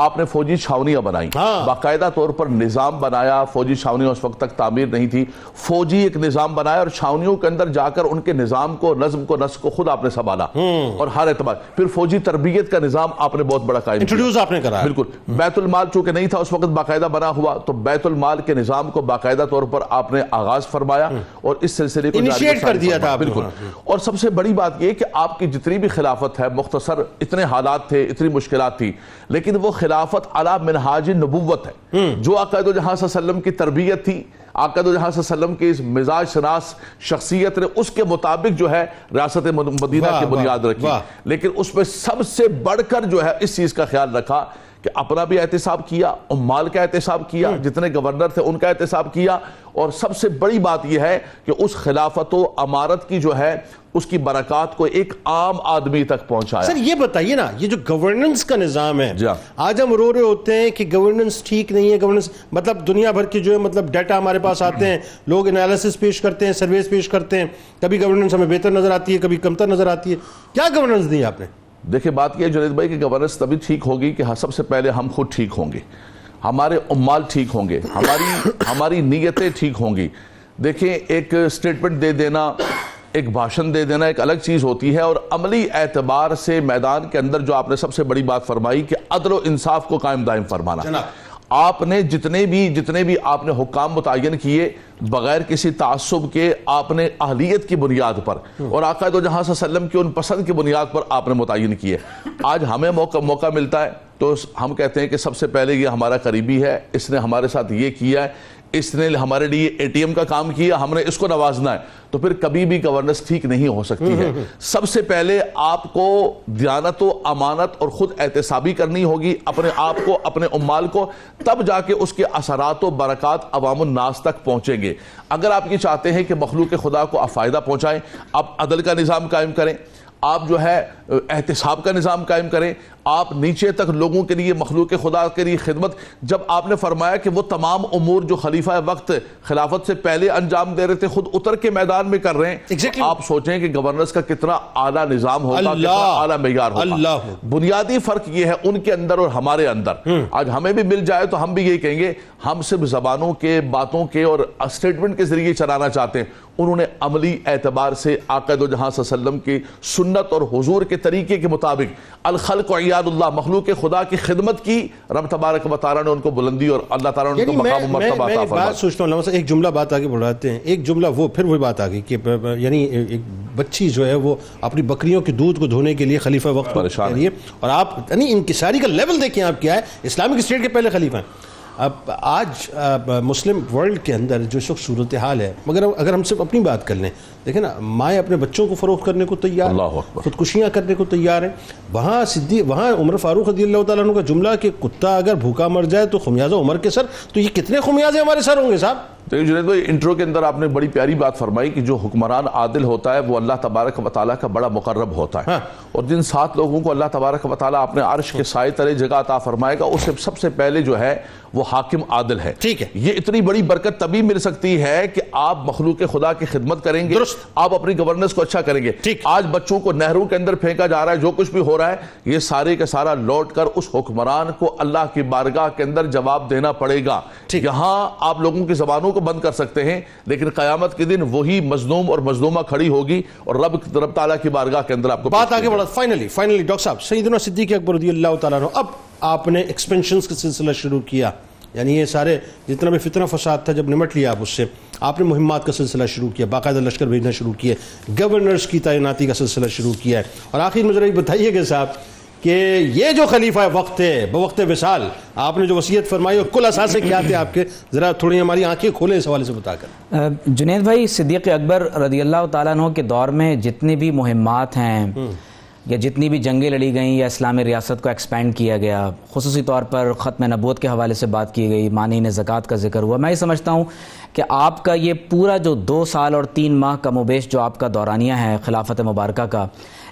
آپ نے فوجی چھاونیاں بنائیں، باقاعدہ طور پر نظام بنایا. فوجی چھاونیاں اس وقت تک تعمیر نہیں تھی، فوجی ایک نظام بنایا اور چھاونیوں کے اندر جا کر ان کے نظام کو، نظم کو، نسق کو خود آپ نے سنبھالا اور ہر اعتبار. پھر فوجی تربیت کا نظام آپ نے بہت بڑا قائم کیا، انٹروڈیوس آپ نے کرا. بالکل. بیت المال چونکہ نہیں تھا اس وقت باقاعدہ بنا ہوا، تو بیت المال کے نظام کو باقاعدہ طور پر آپ نے آغاز فرمایا اور اس سلسلے کو انیشیٹ کر دیا تھا. بالکل. اور سب سے بڑی بات یہ کہ آپ کی جتنی بھی خلافت ہے، مختصر اتنے حالات تھے، اتنی مشکلات تھی، لیکن وہ خلافت علی منہاج نبوت ہے. جو آقا دو جہاں صلی اللہ علیہ وسلم کی تربیت تھی، آقا دو جہاں صلی اللہ علیہ وسلم کی اس مزاج شناس شخصیت نے اس کے مطابق جو ہے ریاست مدینہ کی بنیاد رکھی. لیکن اس میں سب سے بڑھ کر جو ہے اس چیز کا خیال رکھا کہ اپنا بھی احتساب کیا، عمال کا احتساب کیا، جتنے گورنر تھے ان کا احتساب کیا، اور سب سے بڑی بات یہ ہے کہ اس خلافت و امارت کی جو ہے اس کی برکات کو ایک عام آدمی تک پہنچایا. سر یہ بتائیے نا، یہ جو گورننس کا نظام ہے، آج ہم رو رہے ہوتے ہیں کہ گورننس ٹھیک نہیں ہے. گورننس مطلب دنیا بھر کی جو ہے مطلب ڈیٹا ہمارے پاس آتے ہیں، لوگ انالیسس پیش کرتے ہیں، سرویز پیش کرتے ہیں، کبھی گورننس ہمیں بہتر نظر آتی ہے، کبھی کمتر نظر آتی ہے. کیا گورننس دی آپ نے؟ دیکھیں بات یہ ہے جنید بھائی کہ گورننس تبھی ٹھیک ہوگی کہ سب سے پہلے ہم خود ٹھیک ہوں گے، ہمارے عمال ٹھیک ہوں گے، ہماری نیتیں ٹھیک ہوں گی. دیکھیں ایک سٹیٹمنٹ دے دینا، ایک بھاشن دے دینا ایک الگ چیز ہوتی ہے، اور عملی اعتبار سے میدان کے اندر جو آپ نے سب سے بڑی بات فرمائی کہ عدل و انصاف کو قائم دائم فرمانا. آپ نے جتنے بھی آپ نے حکام متعین کیے بغیر کسی تعصب کے، آپ نے اہلیت کی بنیاد پر اور آقا دو جہاں صلی اللہ علیہ وسلم کی ان پسند کی بنیاد پر آپ نے متعین کیے. آج ہمیں موقع ملتا ہے تو ہم کہتے ہیں کہ سب سے پہلے یہ ہمارا قریبی ہے، اس نے ہمارے ساتھ یہ کیا ہے، اس نے ہمارے لیے اے ٹی ایم کا کام کیا، ہم نے اس کو نوازنا ہے، تو پھر کبھی بھی گورننس ٹھیک نہیں ہو سکتی ہے. سب سے پہلے آپ کو دیانت و امانت اور خود احتسابی کرنی ہوگی اپنے آپ کو، اپنے عمال کو، تب جا کے اس کے اثرات و برکات عوام الناس تک پہنچیں گے. اگر آپ یہ چاہتے ہیں کہ مخلوق خدا کو آپ فائدہ پہنچائیں، آپ عدل کا نظام قائم کریں، آپ جو ہے احتساب کا نظام قائم کریں، آپ نیچے تک لوگوں کے لیے، مخلوق خدا کے لیے خدمت. جب آپ نے فرمایا کہ وہ تمام امور جو خلیفہ وقت خلافت سے پہلے انجام دے رہے تھے خود اتر کے میدان میں کر رہے ہیں، آپ سوچیں کہ گورننس کا کتنا اعلیٰ نظام ہوگا، کتنا اعلیٰ معیار ہوگا. بنیادی فرق یہ ہے ان کے اندر اور ہمارے اندر. آج ہمیں بھی مل جائے تو ہم بھی یہی کہیں گے، ہم صرف زبانوں کے، باتوں کے اور اسٹیٹمنٹ کے ذریعے چلانا چاہتے ہیں. انہوں نے عملی اعتبار سے آقا دو جہاں صلی اللہ علیہ وسلم کی سنت اور حضور کے طریقے کے مطابق الخلق و عیاد اللہ، مخلوق خدا کی خدمت کی. رب تبارک و تعالیٰ نے ان کو بلندی اور اللہ تعالیٰ نے ان کو مقام و مرتبہ عطا فرمایا. بات سوچتا ہوں ایک جملہ بات آگے بڑھاتے ہیں، ایک جملہ پھر وہی بات آگئی کہ یعنی ایک بچی جو ہے وہ اپنی بکریوں کے دودھ کو دھونے کے لیے خلیفہ وقت پریشان ہے، اور آپ یعنی انکساری کا لیول دیکھیں آپ کیا ہے. اسلامک اسٹیٹ کے پہلے خلیفہ ہیں. اب آج مسلم ورلڈ کے اندر جو اس وقت صورتحال ہے، مگر اگر ہم صرف اپنی بات کر لیں، دیکھیں نا، مائیں اپنے بچوں کو فروخت کرنے کو تیار ہیں، خودکشیاں کرنے کو تیار ہیں. وہاں عمر فاروق رضی اللہ تعالیٰ عنہ کا جملہ کہ کتا اگر بھوکا مر جائے تو خمیازہ عمر کے سر، تو یہ کتنے خمیازے ہمارے سر ہوں گے صاحب. دیکھیں جنید بھائی، انٹرو کے اندر آپ نے بڑی پیاری بات فرمائی کہ جو حکمران عادل ہوتا ہے وہ اللہ تبارک و تعالیٰ کا بڑا مقرب ہوتا ہے. اور جن 7 لوگوں کو اللہ تبارک و تعالیٰ اپنے عرش کے سائے تلے جگہ عطا فرمائے گا، اس سے سب سے پہلے جو ہے وہ حاکم عادل ہے. ٹھیک ہے، یہ اتنی بڑی برکت تبھی مل سکتی ہے کہ آپ مخلوق خدا کی خدمت کریں گے، آپ اپنی گورننس کو اچھا کریں گے. آج بچوں کو نہروں کے اندر پھینکا جا رہا ہے، جو کچھ بھی ہو رہا ہے، یہ سارے کا سارا لوٹ کر اس حکمران کو اللہ کی بارگاہ کے اندر جواب دینا پڑے گا. یہاں آپ لوگوں کی زبانوں کو بند کر سکتے ہیں، لیکن قیامت کے دن وہی مظلوم اور مظلومہ کھڑی ہوگی اور رب تعالیٰ کی بارگاہ کے اندر آپ کو بات آگے بڑھا. فائنلی ڈاکٹر صاحب، سیدنا صدیق اکبر رضی اللہ تعالیٰ عنہ، اب آپ نے ایکسپینشنز کا سلسلہ شروع کیا، یعنی یہ سارے جتنا بھی فتنہ فساد تھا جب نمٹ لیا آپ اس سے، آپ نے مہمات کا سلسلہ شروع کیا، باقاعدہ لشکر بھیجنا شروع کیے، گورنرز کی تعیناتی کا سلسلہ شروع کیا ہے. اور آخر میں ذرا یہ بتائیے گا صاحب کہ یہ جو خلیفہ وقت ہے بوقت وصال، آپ نے جو وصیت فرمائی اور کل اثاثے کیا تھے آپ کے، ذرا تھوڑی ہماری آنکھیں کھولیں اس حوالے سے بتا کر. جنید بھائی، صدیق اکبر رضی اللہ تعالیٰ عنہ کے دور میں جتنی بھی مہمات ہیں یا جتنی بھی جنگیں لڑی گئیں یا اسلامی ریاست کو ایکسپینڈ کیا گیا، خصوصی طور پر ختم نبوت کے حوالے سے بات کی گئی، مانعین زکوٰۃ کا ذکر ہوا، میں یہ سمجھتا ہوں کہ آپ کا یہ پورا جو 2 سال اور 3 ماہ کم و بیش جو آپ کا دورانیہ ہے خلافت مبارکہ کا،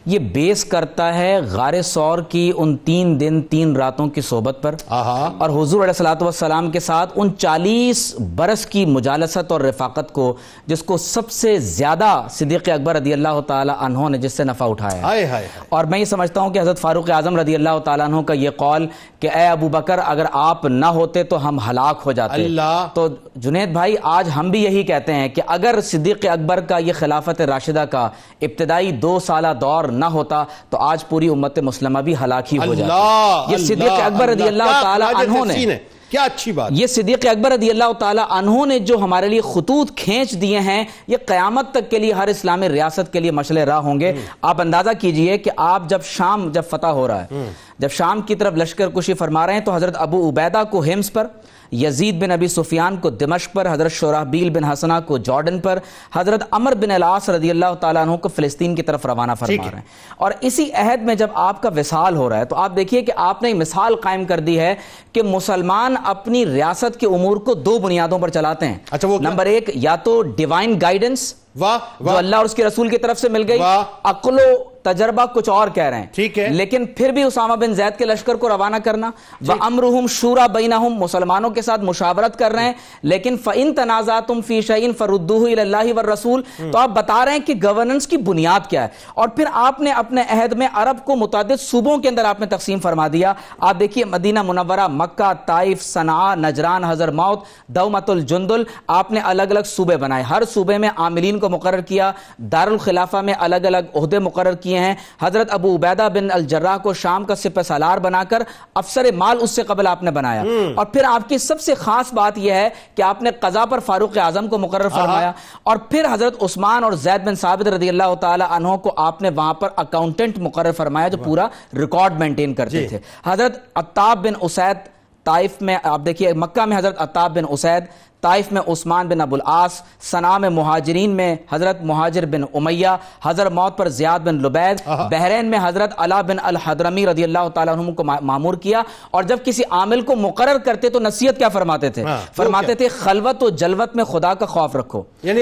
یہ بیس کرتا ہے غار ثور کی ان 3 دن 3 راتوں کی صحبت پر اور حضور علیہ الصلوۃ والسلام کے ساتھ ان 40 برس کی مجالست اور رفاقت کو، جس کو سب سے زیادہ صدیق اکبر رضی اللہ تعالیٰ عنہ نے جس سے نفع اٹھایا ہے. اور میں یہ سمجھتا ہوں کہ حضرت فاروق اعظم رضی اللہ تعالیٰ عنہ کا یہ قول کہ اے ابو بکر اگر آپ نہ ہوتے تو ہم ہلاک ہو جاتے. تو جنید بھائی، آج ہم بھی یہی کہتے ہیں کہ اگر صدیق اکبر کا یہ خلافت راشدہ کا ابتدائی 2 سالہ دور نہ ہوتا تو آج پوری امت مسلمہ بھی ہلاک ہی ہو جاتی. یہ صدیق اکبر رضی اللہ تعالیٰ عنہ نے، کیا اچھی بات، یہ صدیق اکبر رضی اللہ تعالیٰ عنہ نے جو ہمارے لیے خطوط کھینچ دیے ہیں، یہ قیامت تک کے لیے ہر اسلامی ریاست کے لیے مشعل راہ ہوں گے. آپ اندازہ کیجئے کہ آپ جب فتح ہو رہا ہے، جب شام کی طرف لشکر کشی فرما رہے ہیں، تو حضرت ابو عبیدہ کو حمص پر، یزید بن ابی سفیان کو دمشق پر، حضرت شرحبیل بن حسنہ کو جارڈن پر، حضرت عمر بن العاص رضی اللہ تعالیٰ عنہ کو فلسطین کی طرف روانہ فرما رہے ہیں. اور اسی عہد میں جب آپ کا وصال ہو رہا ہے تو آپ دیکھیے کہ آپ نے مثال قائم کر دی ہے کہ مسلمان اپنی ریاست کے امور کو 2 بنیادوں پر چلاتے ہیں. نمبر 1، یا تو ڈیوائن گائیڈنس جو اللہ اور اس کے رسول کی طرف سے مل گئی، عقل و تجربہ کچھ اور کہہ رہے ہیں، ٹھیک ہے، لیکن پھر بھی اسامہ بن زید کے لشکر کو روانہ کرنا، وَأَمْرُهُمْ شُورَى بَيْنَهُمْ، مسلمانوں کے ساتھ مشاورت کر رہے ہیں، لیکن فَإِن تَنَازَعْتُمْ فِي شَيْءٍ فَرُدُّوهُ إِلَى اللَّهِ وَالرَّسُولِ. تو آپ بتا رہے ہیں کہ گورننس کی بنیاد کیا ہے. اور پھر آپ نے اپنے عہد میں عرب کو متعدد صوبوں کے اندر آپ نے تقسیم فرما دیا. آپ دیکھیے مدینہ منورہ، مکہ، طائف، صنعاء، نجران، حضرموت، دومۃ الجندل، آپ نے الگ الگ صوبے بنائے. ہر صوبے میں عاملین کو مقرر کیا، دارالخلافہ میں الگ الگ عہدے مقرر کیے، کیے ہیں. حضرت ابو عبیدہ بن الجراح کو شام کا سپہ سالار بنا کر افسر مال اس سے قبل آپ نے بنایا. اور پھر آپ کی سب سے خاص بات یہ ہے کہ آپ نے قضا پر فاروق اعظم کو مقرر فرمایا. اور پھر حضرت عثمان اور زید بن ثابت رضی اللہ تعالی عنہ کو آپ نے وہاں پر اکاؤنٹنٹ مقرر فرمایا جو پورا ریکارڈ مینٹین کرتے تھے. حضرت عتاب بن اسید طائف میں آپ دیکھیے، مکہ میں حضرت عتاب بن اسید، طائف میں عثمان بن ابو العاص، صنعاء میں مہاجرین میں حضرت مہاجر بن امیہ، حضر موت پر زیاد بن لبید، بحرین میں حضرت علا بن الحضرمی رضی اللہ تعالیٰ عنہ کو معمور کیا. اور جب کسی عامل کو مقرر کرتے تو نصیحت کیا فرماتے تھے؟ فرماتے تھے خلوت و جلوت میں خدا کا خوف رکھو. یعنی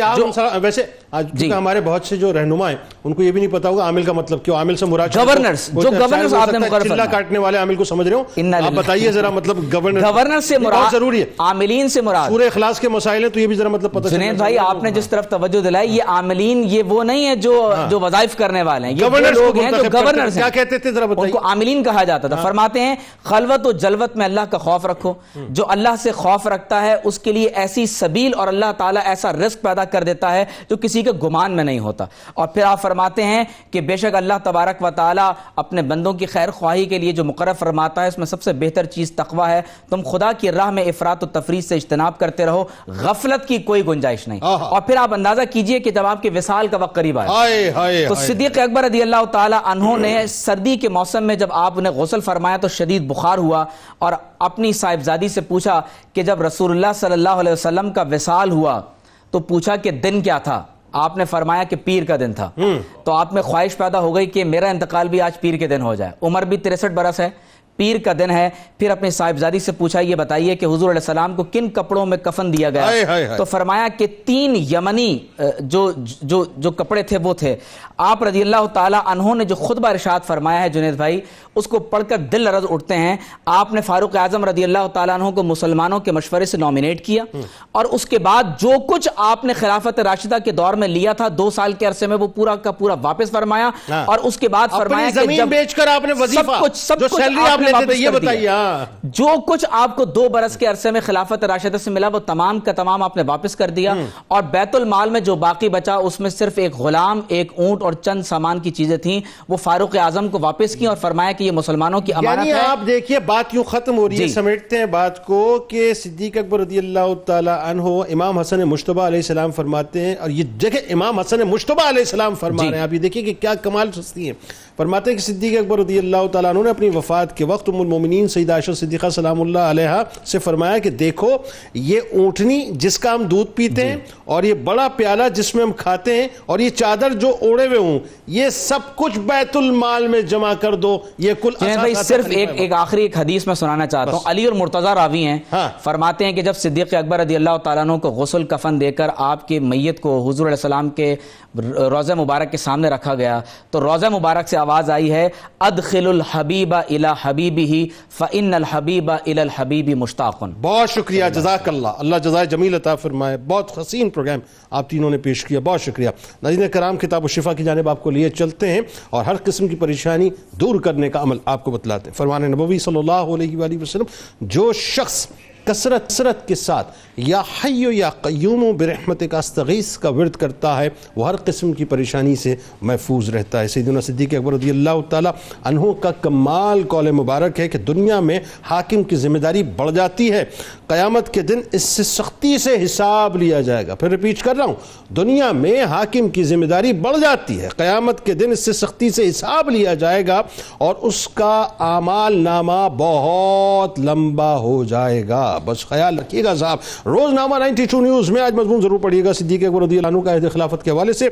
ویسے ہمارے بہت سے جو رہنما ہیں ان کو یہ بھی نہیں پتا ہوگا عامل کا مطلب کیوں. عامل سے مراد گورنرز، جو گورنرز آپ نے مقرر چلا کاٹنے والے عامل کو سمجھ رہے ہو، آپ بتائیے ذرا مطلب گورنر سے مراد ضروری ہے، عاملین سے مراد سورہ اخلاص کے مسائل ہیں تو یہ بھی ذرا مطلب پتہ چلے. جنید بھائی آپ نے جس طرف توجہ دلائی، یہ عاملین یہ وہ نہیں ہے جو وظائف کرنے والے ہیں، یہ وہ لوگ ہیں جو گورنرز ہیں. کیا کہتے تھے ذرا بتائیے؟ ان کو عاملین کہا جاتا تھا. فرماتے ہیں خلوت و جلوت میں اللہ کا خوف رکھو. جو اللہ سے خوف رکھتا ہے اس کے لیے ایسی سبیل اور اللہ تعالیٰ ایسا رزق پیدا کر دیتا ہے جو کسی کے گمان میں نہیں ہوتا. اور پھر آپ فرماتے ہیں کہ بے شک اللہ تبارک و تعالیٰ اپنے بندوں کی خیر خواہی کے لیے جو مقرر فرماتا ہے اس میں سب سے بہتر چیز تقوی ہے. تم خدا کی راہ میں افراط و تفریط سے اجتناب کرتے رہو، غفلت کی کوئی گنجائش نہیں. اور پھر آپ اندازہ کیجئے کہ جب آپ کے وصال کا وقت قریب آیا تو صدیق اکبر رضی اللہ تعالی عنہ نے سردی کے موسم میں جب آپ نے غسل فرمایا تو شدید بخار ہوا، اور اپنی صاحبزادی سے پوچھا کہ جب رسول اللہ صلی اللہ علیہ وسلم کا وصال ہوا تو پوچھا کہ دن کیا تھا؟ آپ نے فرمایا کہ پیر کا دن تھا. تو آپ میں خواہش پیدا ہو گئی کہ میرا انتقال بھی آج پیر کے دن ہو جائے. عمر بھی 63 برس ہے، پیر کا دن ہے. پھر اپنی صاحبزادی سے پوچھا یہ بتائیے کہ حضور علیہ السلام کو کن کپڑوں میں کفن دیا گیا؟ تو فرمایا کہ 3 یمنی جو کپڑے تھے وہ تھے. آپ رضی اللہ تعالی عنہ نے جو خطبہ ارشاد فرمایا ہے جنید بھائی، اس کو پڑھ کر دل لرز اٹھتے ہیں. آپ نے فاروق اعظم رضی اللہ تعالیٰ عنہ کو مسلمانوں کے مشورے سے نومینیٹ کیا، اور اس کے بعد جو کچھ آپ نے خلافت راشدہ کے دور میں لیا تھا 2 سال کے عرصے میں وہ پورا کا پورا واپس فرمایا. اور اس کے بعد فرمایا کہ زمین بیچ کر آپ نے وظیفہ سب کچھ آپ نے واپس کر دیا. جو کچھ آپ کو 2 برس کے عرصے میں خلافت راشدہ سے ملا وہ تمام کا تمام آپ نے واپس کر دیا. اور بیت المال میں جو باقی بچا اس میں صرف ایک غلام، ایک اونٹ اور چند سامان کی چیزیں تھیں، وہ فاروق اعظم کو واپس کی اور فرمایا کہ یہ مسلمانوں کی امانت ہے. یعنی آپ دیکھیے بات یوں ختم ہو رہی ہے، سمیٹتے ہیں بات کو کہ صدیق اکبر رضی اللہ تعالی عنہ امام حسن مجتبی علیہ السلام فرماتے ہیں، اور یہ جگہ امام حسن مجتبی علیہ السلام فرما رہے ہیں. آپ یہ دیکھیے کہ کیا کمال ہستی ہیں. فرماتے ہیں کہ صدیق اکبر رضی اللہ تعالیٰ عنہ نے اپنی وفات کے وقت ام المومنین سیدہ عائشہ صدیقہ سلام اللہ علیہا سے فرمایا کہ دیکھو یہ اونٹنی جس کا ہم دودھ پیتے ہیں، اور یہ بڑا پیالہ جس میں ہم کھاتے ہیں، اور یہ چادر جو اوڑے ہوئے ہوں، یہ سب کچھ بیت المال میں جمع کر دو. یہ کل بھائی صرف ایک آخری ایک حدیث میں سنانا چاہتا ہوں. علی اور مرتضیٰ راوی ہیں، فرماتے ہیں کہ جب صدیق اکبر رضی اللہ تعالیٰ عنہ کو غسل کفن دے کر آپ کی میت کو حضور علیہ السلام کے روضہ مبارک کے سامنے رکھا گیا تو روضہ مبارک سے آواز آئی ہے ادخل الحبیب الی حبیبہ فإن الحبیب الی الحبیب مشتاق. بہت شکریہ، جزاک اللہ، اللہ جزائے جمیل عطا فرمائے. بہت حسین پروگرام آپ تینوں نے پیش کیا، بہت شکریہ. ناظرین کرام، کتاب الشفا کی جانب آپ کو لیے چلتے ہیں اور ہر قسم کی پریشانی دور کرنے کا عمل آپ کو بتلاتے ہیں. فرمان نبوی صلی اللہ علیہ وآلہ وسلم، جو شخص کثرت کے ساتھ یا حی یا قیوم برحمتک استغیث کا ورد کرتا ہے وہ ہر قسم کی پریشانی سے محفوظ رہتا ہے. سیدنا صدیق اکبر رضی اللہ تعالی عنہ کا کمال قول مبارک ہے کہ دنیا میں حاکم کی ذمہ داری بڑھ جاتی ہے، قیامت کے دن اس سے سختی سے حساب لیا جائے گا. پھر ریپیٹ کر رہا ہوں، دنیا میں حاکم کی ذمہ داری بڑھ جاتی ہے، قیامت کے دن اس سے سختی سے حساب لیا جائے گا اور اس کا اعمال نامہ بہت لمبا ہو جائے گا. بس خیال رکھیے گا صاحب. روزنامہ 92 نیوز میں آج مضمون ضرور پڑھیے گا صدیق اکبر رضی اللہ عنہ کا عہد خلافت کے حوالے سے.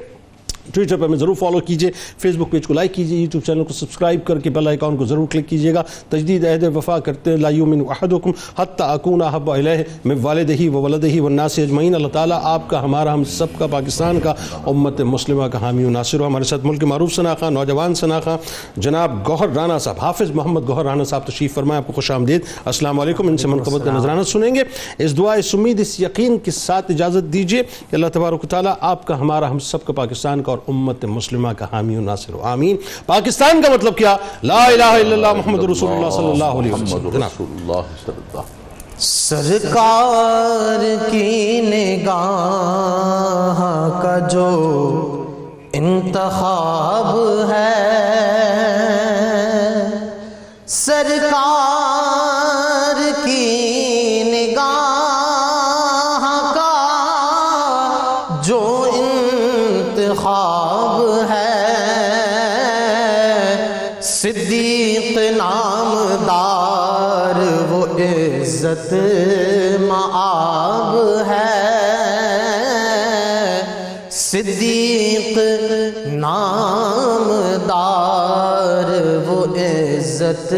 ٹویٹر پہ ہمیں ضرور فالو کیجئے، فیس بک پیج کو لائک کیجئے، یوٹیوب چینل کو سبسکرائب کر کے بیل آئیکن کو ضرور کلک کیجئے گا. تجدید عہد وفا کرتے ہیں لا یؤمن احدکم حتی اکون احب الیہ من والدہ وولدہ والناس اجمعین. اللہ تعالیٰ آپ کا، ہمارا، ہم سب کا، پاکستان کا، امت مسلمہ کا حامی و ناصر ہو. ہمارے ساتھ ملک معروف شناخواں، نوجوان شناخواں جناب گوہر رانا صاحب، حافظ محمد گوہر رانا صاحب تشریف فرمائے. آپ کو خوش آمدید، السلام علیکم. ان سے منقبت کا نذرانہ سنیں گے. اس دعا، اس امید، اس یقین کے ساتھ اجازت دیجیے کہ اللہ تبارک و تعالیٰ آپ کا، ہمارا، ہم سب کا، پاکستان کا اور امت مسلمہ کا حامی و ناصر ہو. آمین. پاکستان کا مطلب کیا؟ لا الہ الا اللہ محمد رسول اللہ صلی اللہ علیہ وسلم. سرکار کی نگاہ کا جو انتخاب ہے سرکار کی نگاہ کا جو انتخاب ہے صدیق نامدار وہ عزت مآب ہے صدیق نامدار وہ عزت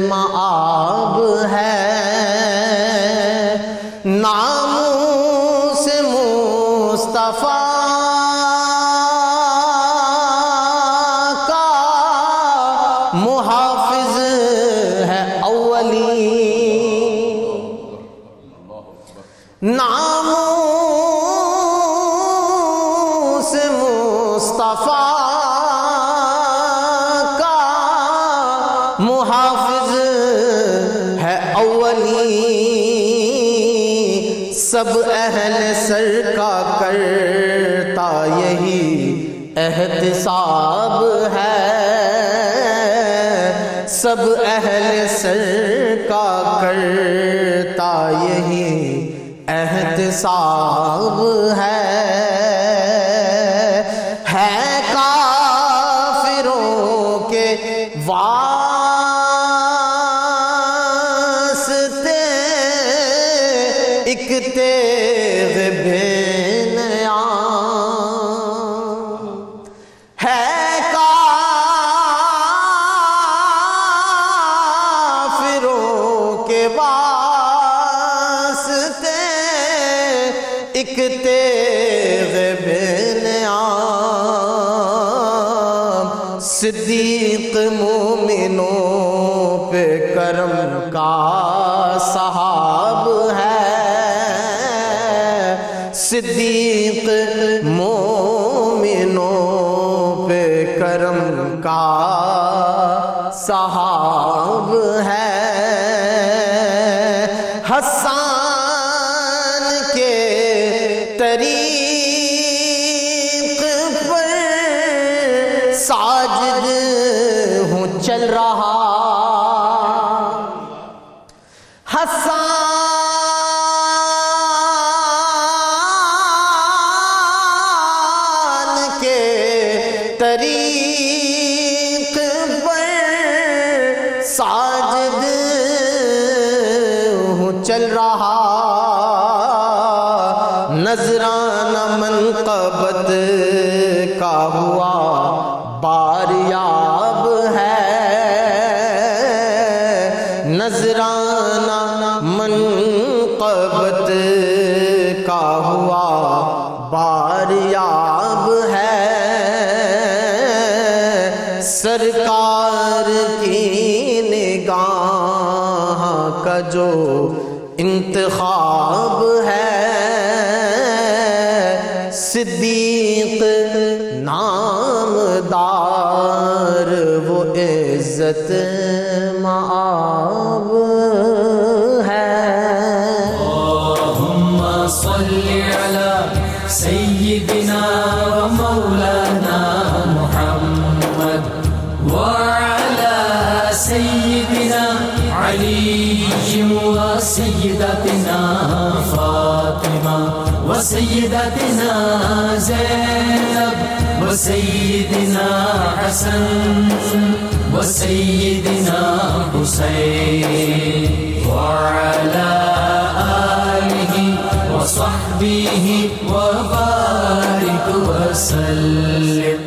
مآب ہے ناموس مصطفیٰ کا محافظ ہے اولی ناموس مصطفیٰ کا محافظ ہے اولی سب اہل سر کا کرتا یہی احتساب ہے سب اہل سر کا کرتا یہی احتساب ہے کافروں کے واسطے ایک تیغ بے نیام ہے کافروں کے واسطے ایک تیغ بے نیام صدیق مومنوں پہ کرم کا صحاب ہے صدیق مومنوں پہ کرم کا صحاب ہے حسان کے طریق پر ساجد ہوں چل رہا حسان کے طریق پر ساجد ہوں چل رہا نذرانہ منقبت کا ہوا باریاب ہے نذرانہ منقبت کا ہوا باریاب ہے سرکار کی نگاہ کا جو انتخاب ہے صدیق نامدار وہ عزت مآب ہے اللهم صل على سيدنا ومولانا محمد وعلى سيدنا علي وسيدتنا فاطمة وسيدتنا زينب وسيدنا حسن وسيدنا حسين وعلى آله وصحبه وبارك وسلم